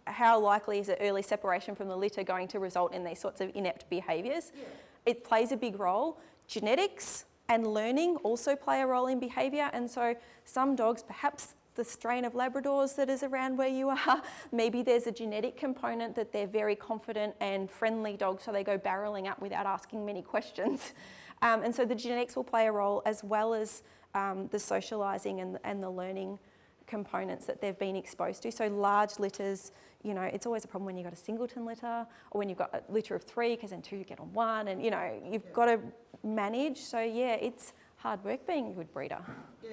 how likely is early separation from the litter going to result in these sorts of inept behaviours? Yeah. It plays a big role. Genetics and learning also play a role in behaviour, and so some dogs, perhaps the strain of Labradors that is around where you are, maybe there's a genetic component that they're very confident and friendly dogs, so they go barreling up without asking many questions. And so the genetics will play a role, as well as the socialising and the learning components that they've been exposed to. So large litters, you know, it's always a problem when you've got a singleton litter, or when you've got a litter of 3, because then 2 you get on 1, and you know, you've got to manage. So yeah, it's hard work being a good breeder. Yeah.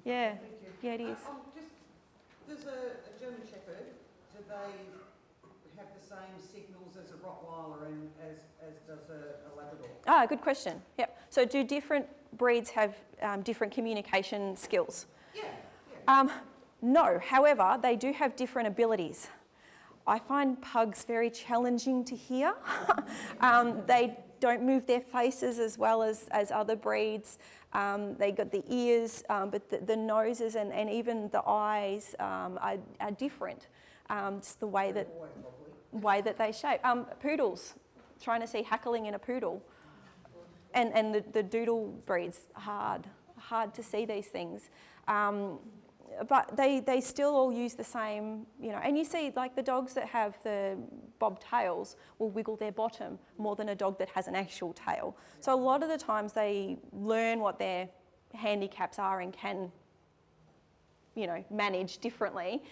Yeah, Thank you. yeah, it is. There's a German Shepherd. Do they have the same signals as a Rottweiler and as does a Labrador? Ah, good question. Yep. So do different breeds have different communication skills? Yeah. No, however, they do have different abilities. I find pugs very challenging to hear. They don't move their faces as well as other breeds. They got the ears, but the noses and even the eyes are different. Just the way that they shape. Poodles, trying to see hackling in a poodle. And the doodle breeds, hard to see these things. But they still all use the same, you know, and you see like the dogs that have the bob tails will wiggle their bottom more than a dog that has an actual tail. So a lot of the times they learn what their handicaps are and can, you know, manage differently.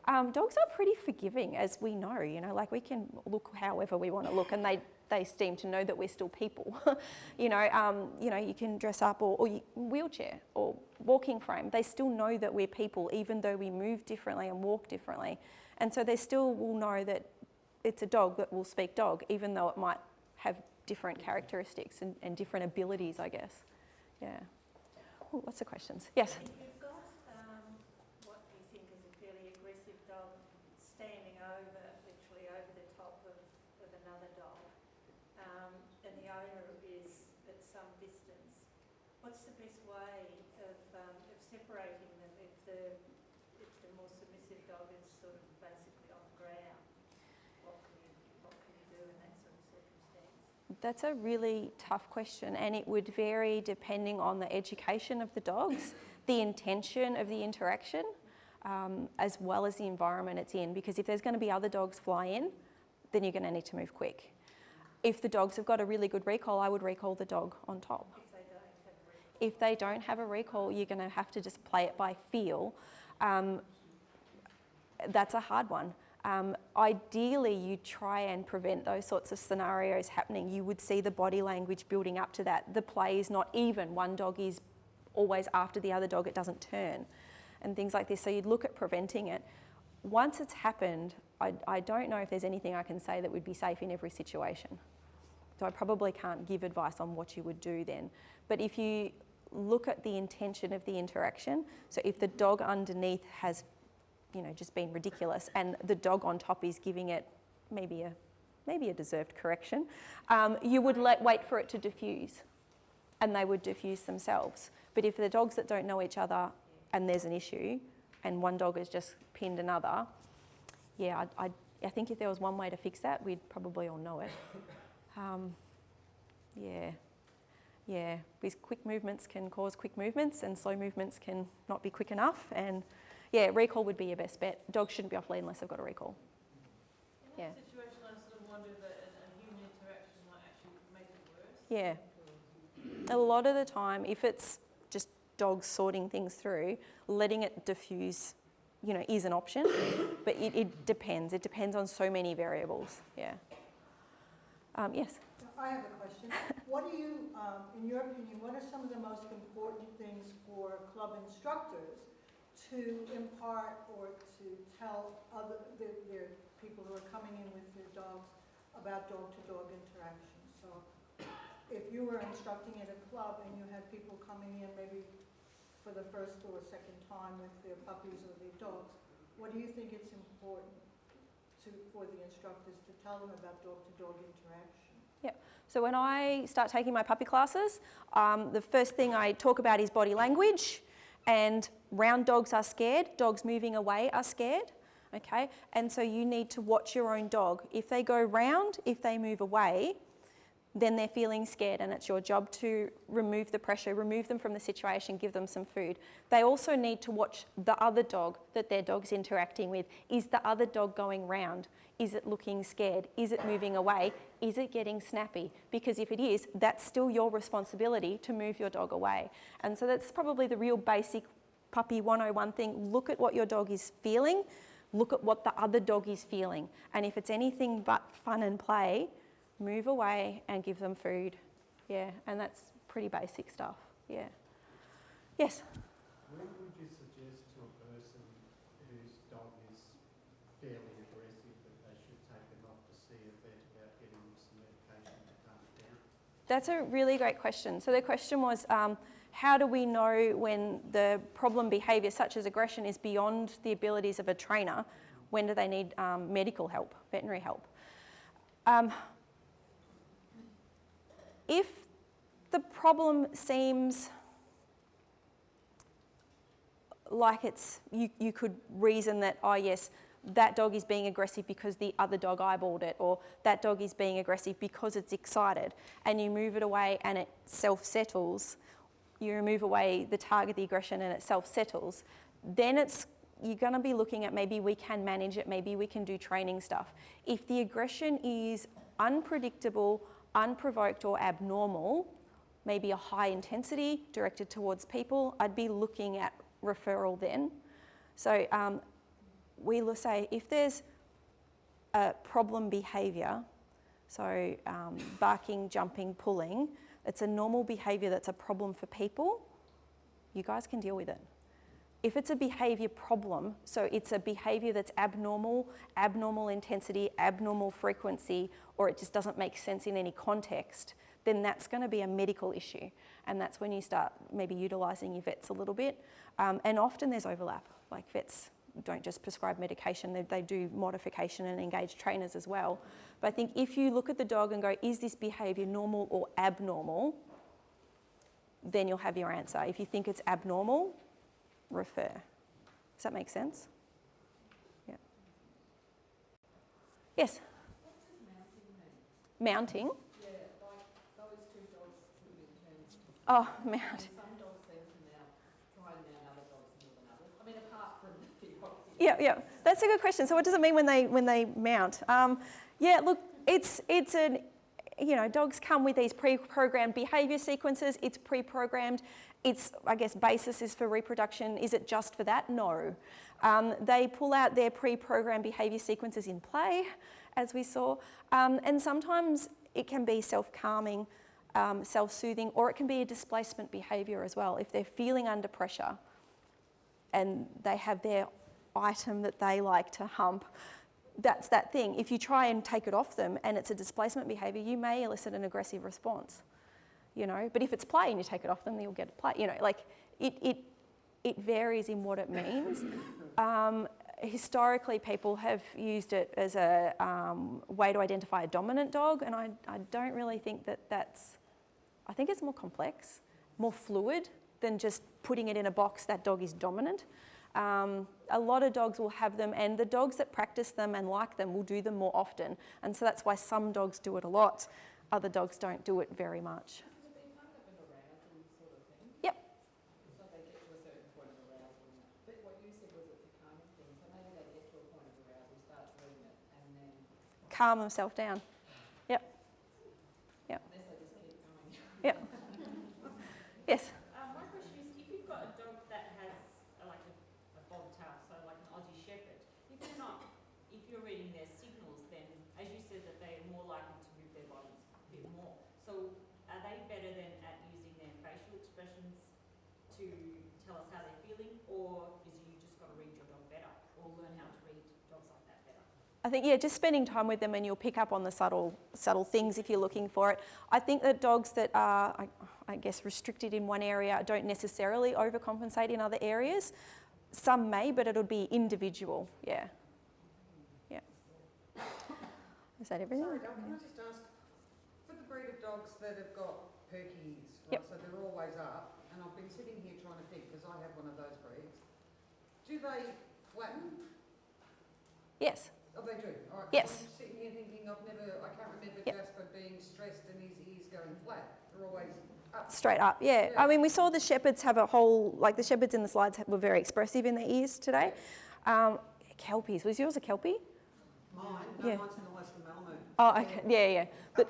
Dogs are pretty forgiving, as we know, you know, like we can look however we want to look, and they seem to know that we're still people. You know, you can dress up or wheelchair or walking frame. They still know that we're people, even though we move differently and walk differently. And so they still will know that it's a dog that will speak dog, even though it might have different characteristics and different abilities, I guess. Yeah. Ooh, lots of questions. Yes? If you've got what you think is a fairly aggressive dog standing literally over the top of another dog, and the owner is at some distance, what's the best way of separating them if the more submissive dog is sort of basically on the ground? What can you do in that sort of circumstance? That's a really tough question, and it would vary depending on the education of the dogs, the intention of the interaction, as well as the environment it's in. Because if there's going to be other dogs fly in, then you're going to need to move quick. If the dogs have got a really good recall, I would recall the dog on top. If they don't have a recall, you're going to have to just play it by feel. That's a hard one. Ideally, you try and prevent those sorts of scenarios happening. You would see the body language building up to that. The play is not even. One dog is always after the other dog, it doesn't turn, and things like this. So you'd look at preventing it. Once it's happened, I don't know if there's anything I can say that would be safe in every situation. So I probably can't give advice on what you would do then. But if you look at the intention of the interaction, so if the dog underneath has, you know, just been ridiculous, and the dog on top is giving it maybe a deserved correction, you would wait for it to diffuse, and they would diffuse themselves. But if the dogs that don't know each other and there's an issue, and one dog has just pinned another, yeah, I think if there was one way to fix that, we'd probably all know it. Yeah, because quick movements can cause quick movements, and slow movements can not be quick enough. And yeah, recall would be your best bet. Dogs shouldn't be off lead unless they've got a recall. In that situation, I sort of wonder that a human interaction might actually make it worse. Yeah. A lot of the time, if it's just dogs sorting things through, letting it diffuse, you know, is an option, but it depends. It depends on so many variables. Yeah. Yes. I have a question. What do you, in your opinion, what are some of the most important things for club instructors to impart or to tell their people who are coming in with their dogs about dog-to-dog interaction? So if you were instructing at a club and you had people coming in maybe for the first or second time with their puppies or their dogs, what do you think it's important for the instructors to tell them about dog-to-dog interaction? Yeah. So when I start taking my puppy classes, the first thing I talk about is body language, and round dogs are scared. Dogs moving away are scared. okay? And so you need to watch your own dog. If they go round, if they move away, then they're feeling scared, and it's your job to remove the pressure, remove them from the situation, give them some food. They also need to watch the other dog that their dog's interacting with. Is the other dog going round? Is it looking scared? Is it moving away? Is it getting snappy? Because if it is, that's still your responsibility to move your dog away. And so that's probably the real basic puppy 101 thing. Look at what your dog is feeling. Look at what the other dog is feeling. And if it's anything but fun and play, move away and give them food. Yeah, and that's pretty basic stuff. Yeah. Yes? When would you suggest to a person whose dog is fairly aggressive that they should take them off to see a vet about getting them some medication to calm it down? That's a really great question. So the question was, how do we know when the problem behaviour, such as aggression, is beyond the abilities of a trainer? When do they need medical help, veterinary help? If the problem seems like it's, you could reason that, oh yes, that dog is being aggressive because the other dog eyeballed it, or that dog is being aggressive because it's excited, and you move it away and it self-settles, you remove away the target, the aggression, and it self-settles, then you're going to be looking at maybe we can manage it, maybe we can do training stuff. If the aggression is unpredictable, unprovoked or abnormal, maybe a high intensity directed towards people, I'd be looking at referral then. So we will say if there's a problem behaviour, so barking, jumping, pulling, it's a normal behaviour that's a problem for people, you guys can deal with it. If it's a behaviour problem, so it's a behaviour that's abnormal intensity, abnormal frequency, or it just doesn't make sense in any context, then that's going to be a medical issue. And that's when you start maybe utilising your vets a little bit. And often there's overlap. Like vets don't just prescribe medication, they do modification and engage trainers as well. But I think if you look at the dog and go, is this behaviour normal or abnormal? Then you'll have your answer. If you think it's abnormal, refer. Does that make sense? Yeah. Yes? What does mounting mean? Mounting? Yeah, like those two dogs could be turns. Oh, mount. Some dogs seem to try and mount other dogs more than others. I mean, apart from the obvious. Yeah. That's a good question. So what does it mean when they mount? Yeah, look, it's an, dogs come with these pre-programmed behaviour sequences. It's pre-programmed. Its, I guess, basis is for reproduction. Is it just for that? No. They pull out their pre-programmed behaviour sequences in play, as we saw. And sometimes it can be self-calming, self-soothing, or it can be a displacement behaviour as well. If they're feeling under pressure and they have their item that they like to hump, that's that thing. If you try and take it off them and it's a displacement behaviour, you may elicit an aggressive response. But if it's play and you take it off them, then you'll get a play. It varies in what it means. Historically, people have used it as a way to identify a dominant dog, and I don't really think I think it's more complex, more fluid than just putting it in a box, that dog is dominant. A lot of dogs will have them, and the dogs that practice them and like them will do them more often. And so that's why some dogs do it a lot, other dogs don't do it very much. Yep. So they get to a certain point of arousal. But what you said was it's a calming thing. So maybe they get to a point of arousal, start doing it, and then Calm themselves down. Yep. unless they just keep going. Yep. Yes. My question is, if you've got a dog that has like a bobtail, so like an Aussie Shepherd, if you're reading their signals, then as you said that they're more likely to move their bodies a bit more. So are they better than at using their facial expressions to tell us how they're feeling, or is you just got to read your dog better, or learn how to read dogs like that better? I think, just spending time with them and you'll pick up on the subtle things if you're looking for it. I think that dogs that are, I guess, restricted in one area don't necessarily overcompensate in other areas. Some may, but it'll be individual, yeah. Is that everything? Sorry, Dom, can I just ask, for the breed of dogs that have got perky ears, right, Yep. so they're always up, and I've been sitting here trying to think, because I have one of those breeds, do they flatten Yes. Oh, they do? All right. Yes. I'm just sitting here thinking, I can't remember Yep. Jasper being stressed and his ears going flat. They're always up. Straight up, yeah. Yeah. I mean, we saw the shepherds have a whole, like the shepherds in the slides were very expressive in their ears today. Kelpies, was yours a Kelpie? Mine? Yeah. No, mine's in the Western Malmo. Oh, okay, yeah. But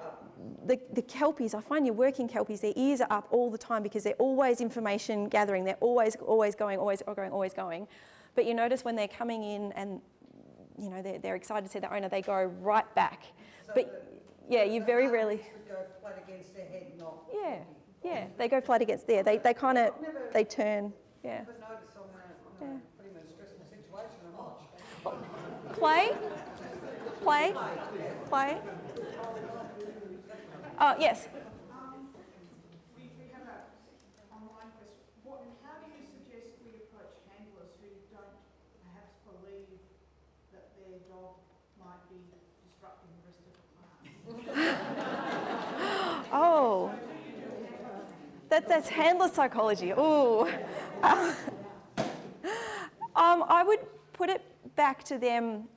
the Kelpies, I find your working Kelpies, their ears are up all the time because they're always information gathering. They're always going. But you notice when they're coming in and, you know, they're excited to see their owner, they go right back. So But yeah, you very rarely. would go flat against their head, not. Yeah, they go flat against there. They kind of, they turn, yeah. Never noticed on a pretty much stressful situation and watch. Play. Oh, yes. We have a online question. How do you suggest we approach handlers who don't perhaps believe that their dog might be disrupting the rest of the class? Oh, that's handler psychology. Ooh. I would put it back to them.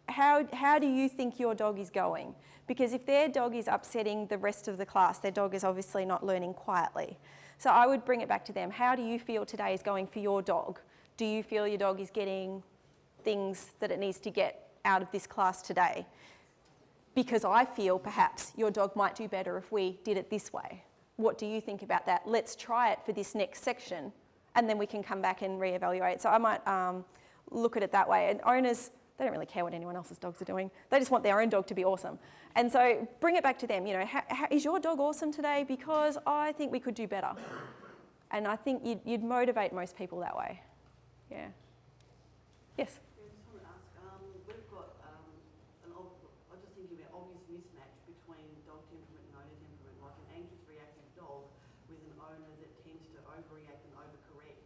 How do you think your dog is going? Because if their dog is upsetting the rest of the class, their dog is obviously not learning quietly. So I would bring it back to them. How do you feel today is going for your dog? Do you feel your dog is getting things that it needs to get out of this class today? Because I feel perhaps your dog might do better if we did it this way. What do you think about that? Let's try it for this next section, and then we can come back and reevaluate. So I might look at it that way. And owners, they don't really care what anyone else's dogs are doing. They just want their own dog to be awesome. And so bring it back to them. You know, how, is your dog awesome today? Because I think we could do better. And I think you'd motivate most people that way. Yeah. Yes? I just want to ask, we've got I'm just thinking about obvious mismatch between dog temperament and owner temperament, like an anxious reactive dog with an owner that tends to overreact and overcorrect,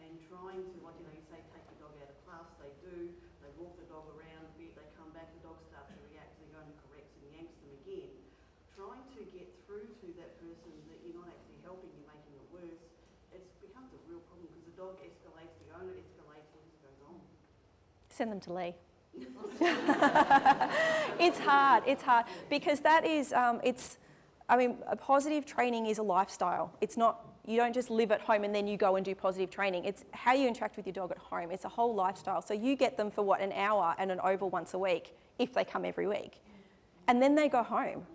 and trying to, like, you know, you say take your dog out of class, they do, they walk the dog around a bit, they come back, the dog starts to react, so they're going to correct and yanks them again. Trying to get through to that person that you're not actually helping, you're making it worse, it becomes a real problem because the dog escalates, the owner escalates, all this goes on. Send them to Lee. It's hard because that is, a positive training is a lifestyle. It's not, you don't just live at home and then you go and do positive training. It's how you interact with your dog at home. It's a whole lifestyle. So you get them for an hour and an oval once a week if they come every week. And then they go home.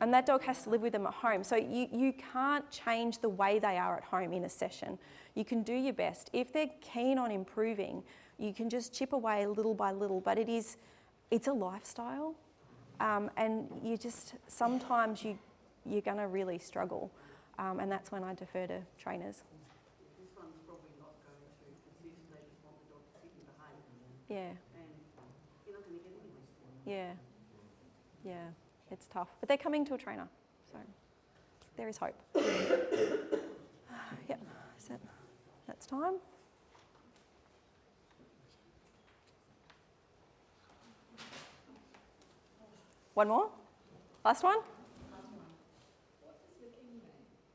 And that dog has to live with them at home. So you can't change the way they are at home in a session. You can do your best. If they're keen on improving, you can just chip away little by little, but it's a lifestyle. And sometimes you're gonna really struggle. And that's when I defer to trainers. This one's probably not going to persist, they just want the dog to sit and behave. Yeah, And you're not going to get anywhere. yeah, it's tough. But they're coming to a trainer, so there is hope. Yeah, that's time. One more? Last one? What does licking mean?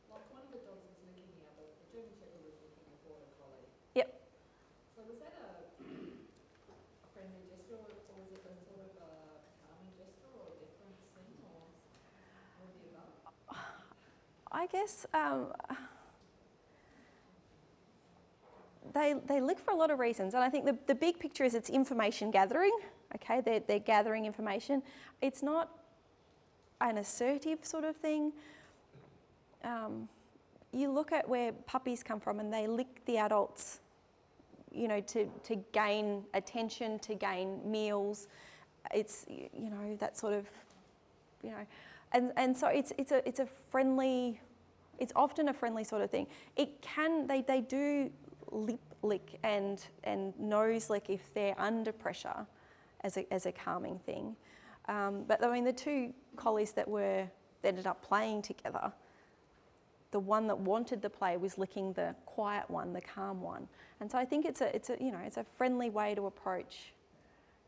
Like one of the dogs was licking the other, the German Shepherd was licking a Border Collie. Yep. So was that a friendly gesture or was it a sort of a calming gesture or a different thing or the above? I guess they lick for a lot of reasons, and I think the big picture is it's information gathering. Okay, they're gathering information. It's not an assertive sort of thing. You look at where puppies come from, and they lick the adults, you know, to gain attention, to gain meals. It's, you know, that sort of, you know, and so it's a friendly. It's often a friendly sort of thing. It can they do lip lick and nose lick if they're under pressure, as a calming thing. But I mean, the two collies that ended up playing together, the one that wanted the play was licking the quiet one, the calm one. And so I think it's a friendly way to approach.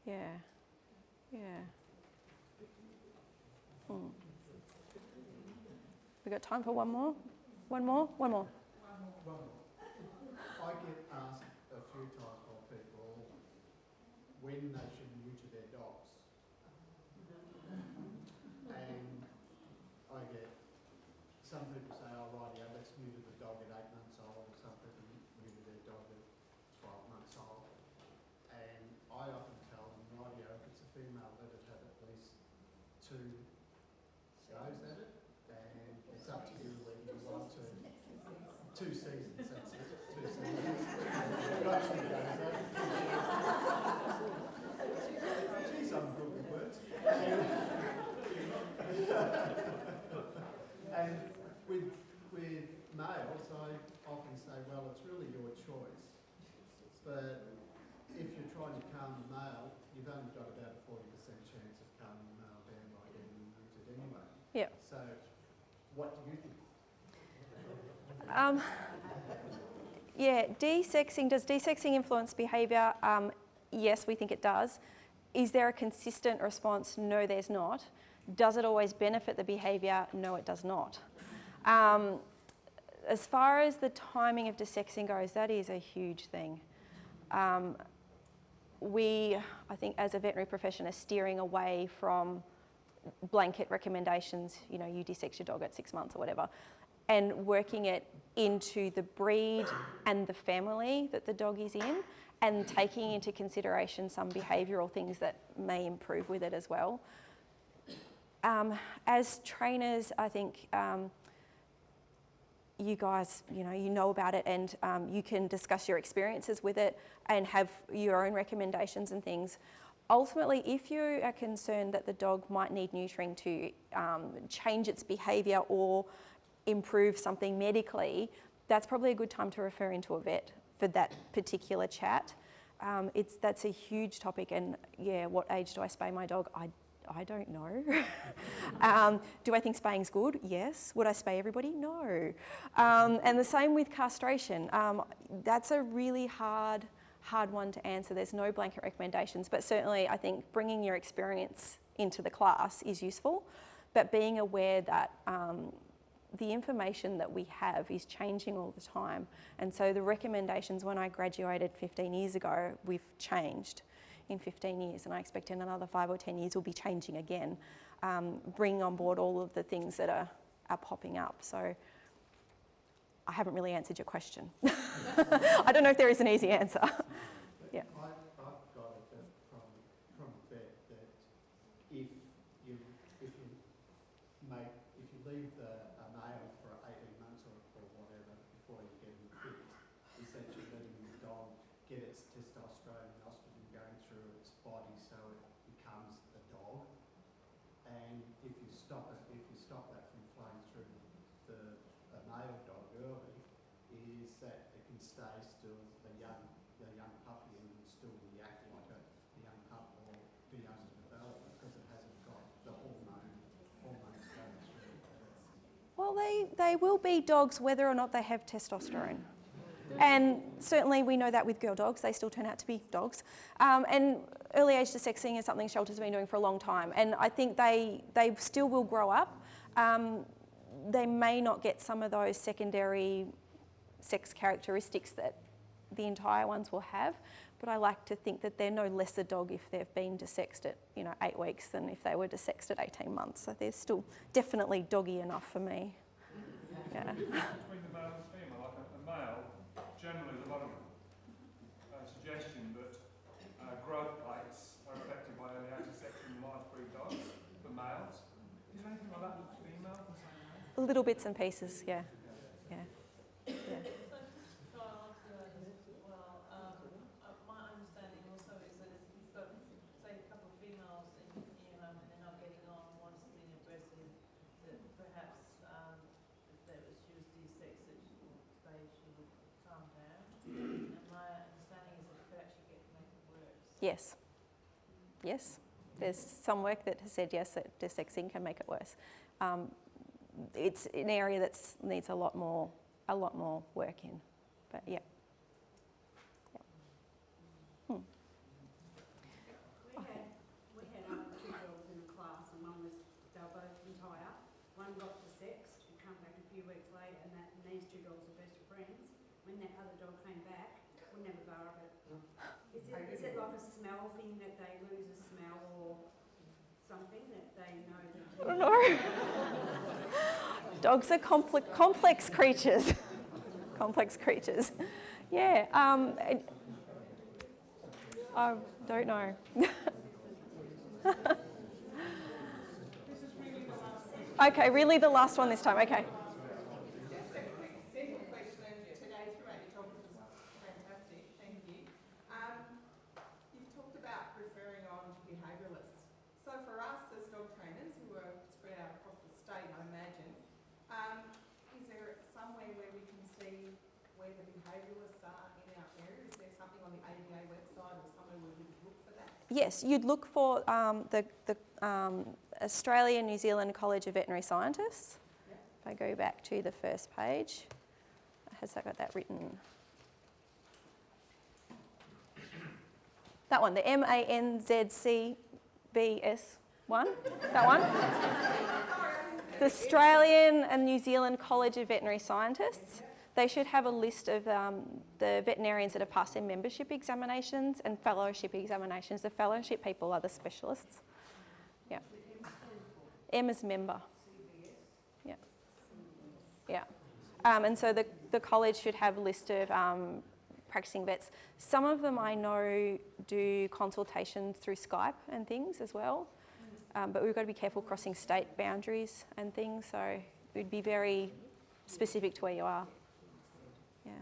Yeah. We got time for one more? One more. I get asked a few times by people, when they should neuter their dogs. And I get some people say, oh rightio, let's neuter the dog at 8 months old, or some people neuter their dog at 12 months old. And I often tell them, rightio, if it's a female, let it have at least 2 goes at it, and it's up to you whether you want to. 2 seasons, that's it. 2 seasons. Got 2 goes at it. Geez, I'm good with words. And with males, I often say, well, it's really your choice. But if you're trying to calm the male, you've only got about a 40% chance of calming the male down by getting him neutered anyway. Yeah. So, what do you think? Yeah, desexing, does desexing influence behaviour? Yes, we think it does. Is there a consistent response? No, there's not. Does it always benefit the behaviour? No, it does not. As far as the timing of desexing goes, that is a huge thing. We, I think as a veterinary profession, are steering away from blanket recommendations, you know, you desex your dog at 6 months or whatever, and working it into the breed and the family that the dog is in, and taking into consideration some behavioural things that may improve with it as well. As trainers, I think you guys, you know about it, and you can discuss your experiences with it and have your own recommendations and things. Ultimately, if you are concerned that the dog might need neutering to change its behaviour or improve something medically, that's probably a good time to refer into a vet for that particular chat. That's a huge topic, and yeah, what age do I spay my dog? I don't know. Do I think spaying's good? Yes. Would I spay everybody? No. And the same with castration. That's a really hard one to answer. There's no blanket recommendations, but certainly I think bringing your experience into the class is useful, but being aware that the information that we have is changing all the time. And so the recommendations when I graduated 15 years ago, we've changed in 15 years, and I expect in another 5 or 10 years we'll be changing again, bringing on board all of the things that are popping up. So I haven't really answered your question. I don't know if there is an easy answer. Yeah. I've got it from a vet that if you leave a male for 18 months or whatever before you get him fixed, is that you're letting the dog get its testosterone and estrogen going through its body so it becomes a dog. And if you stop that from flowing through a male dog early, is that it can stay still the young puppy and still react like a young pup or be underdeveloped because it hasn't got the hormones going through. Well, they will be dogs whether or not they have testosterone. And certainly we know that with girl dogs, they still turn out to be dogs. And early age desexing is something shelters have been doing for a long time. And I think they still will grow up. They may not get some of those secondary sex characteristics that the entire ones will have, but I like to think that they're no less a dog if they've been desexed at 8 weeks than if they were desexed at 18 months. So they're still definitely doggy enough for me. Yeah. Between the male and female, like a male, generally there's a lot of suggestion that growth plates are affected by early age desection in large breed dogs for males. Is there anything like that with females? Little bits and pieces, yeah. Yeah. Yeah. My understanding also is that if you've got, say, a couple of females in your home and they're not getting on, one's being aggressive, that perhaps if she was desexed, that she would calm down. And my understanding is that it could actually make it worse. Yes. Yes. There's some work that has said yes, that desexing can make it worse. It's an area that needs a lot more work in, but yeah. We had 2 girls in a class, and they were both entire. One got desexed and come back a few weeks later, and these 2 dogs are best friends. When that other dog came back, wouldn't have a bar of it. Is it like a smell thing that I don't know. Dogs are complex creatures. Complex creatures. Yeah. I don't know. Okay, really the last one this time. Okay. Just a quick simple question to go throughout your talk, which was fantastic, thank you. You've talked about referring on to behaviouralists. So for us as dog trainers who are spread out across the state, I imagine, is there somewhere where we can see where the behaviouralists are in our area? Is there something on the ADA website or somewhere where we could look for that? Yes, you'd look for the Australian New Zealand College of Veterinary Scientists. Yeah. If I go back to the first page, has that got that written? That one, the MANZCBS one, that one. The Australian and New Zealand College of Veterinary Scientists. They should have a list of the veterinarians that have passed their membership examinations and fellowship examinations. The fellowship people are the specialists. Yeah. M is member. Yeah. Yeah. And so the college should have a list of practicing vets. Some of them I know do consultations through Skype and things as well. But we've got to be careful crossing state boundaries and things. So we'd be very specific to where you are. Yeah.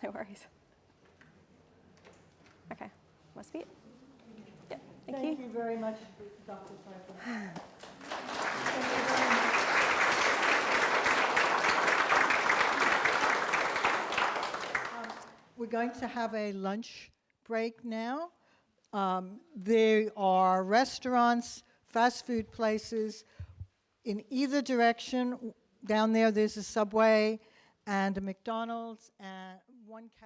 No worries. Okay, must be it. Yeah, thank you. you very much, Dr. Piper. We're going to have a lunch break now. There are restaurants, fast food places in either direction. Down there's a Subway and a McDonald's and 1K.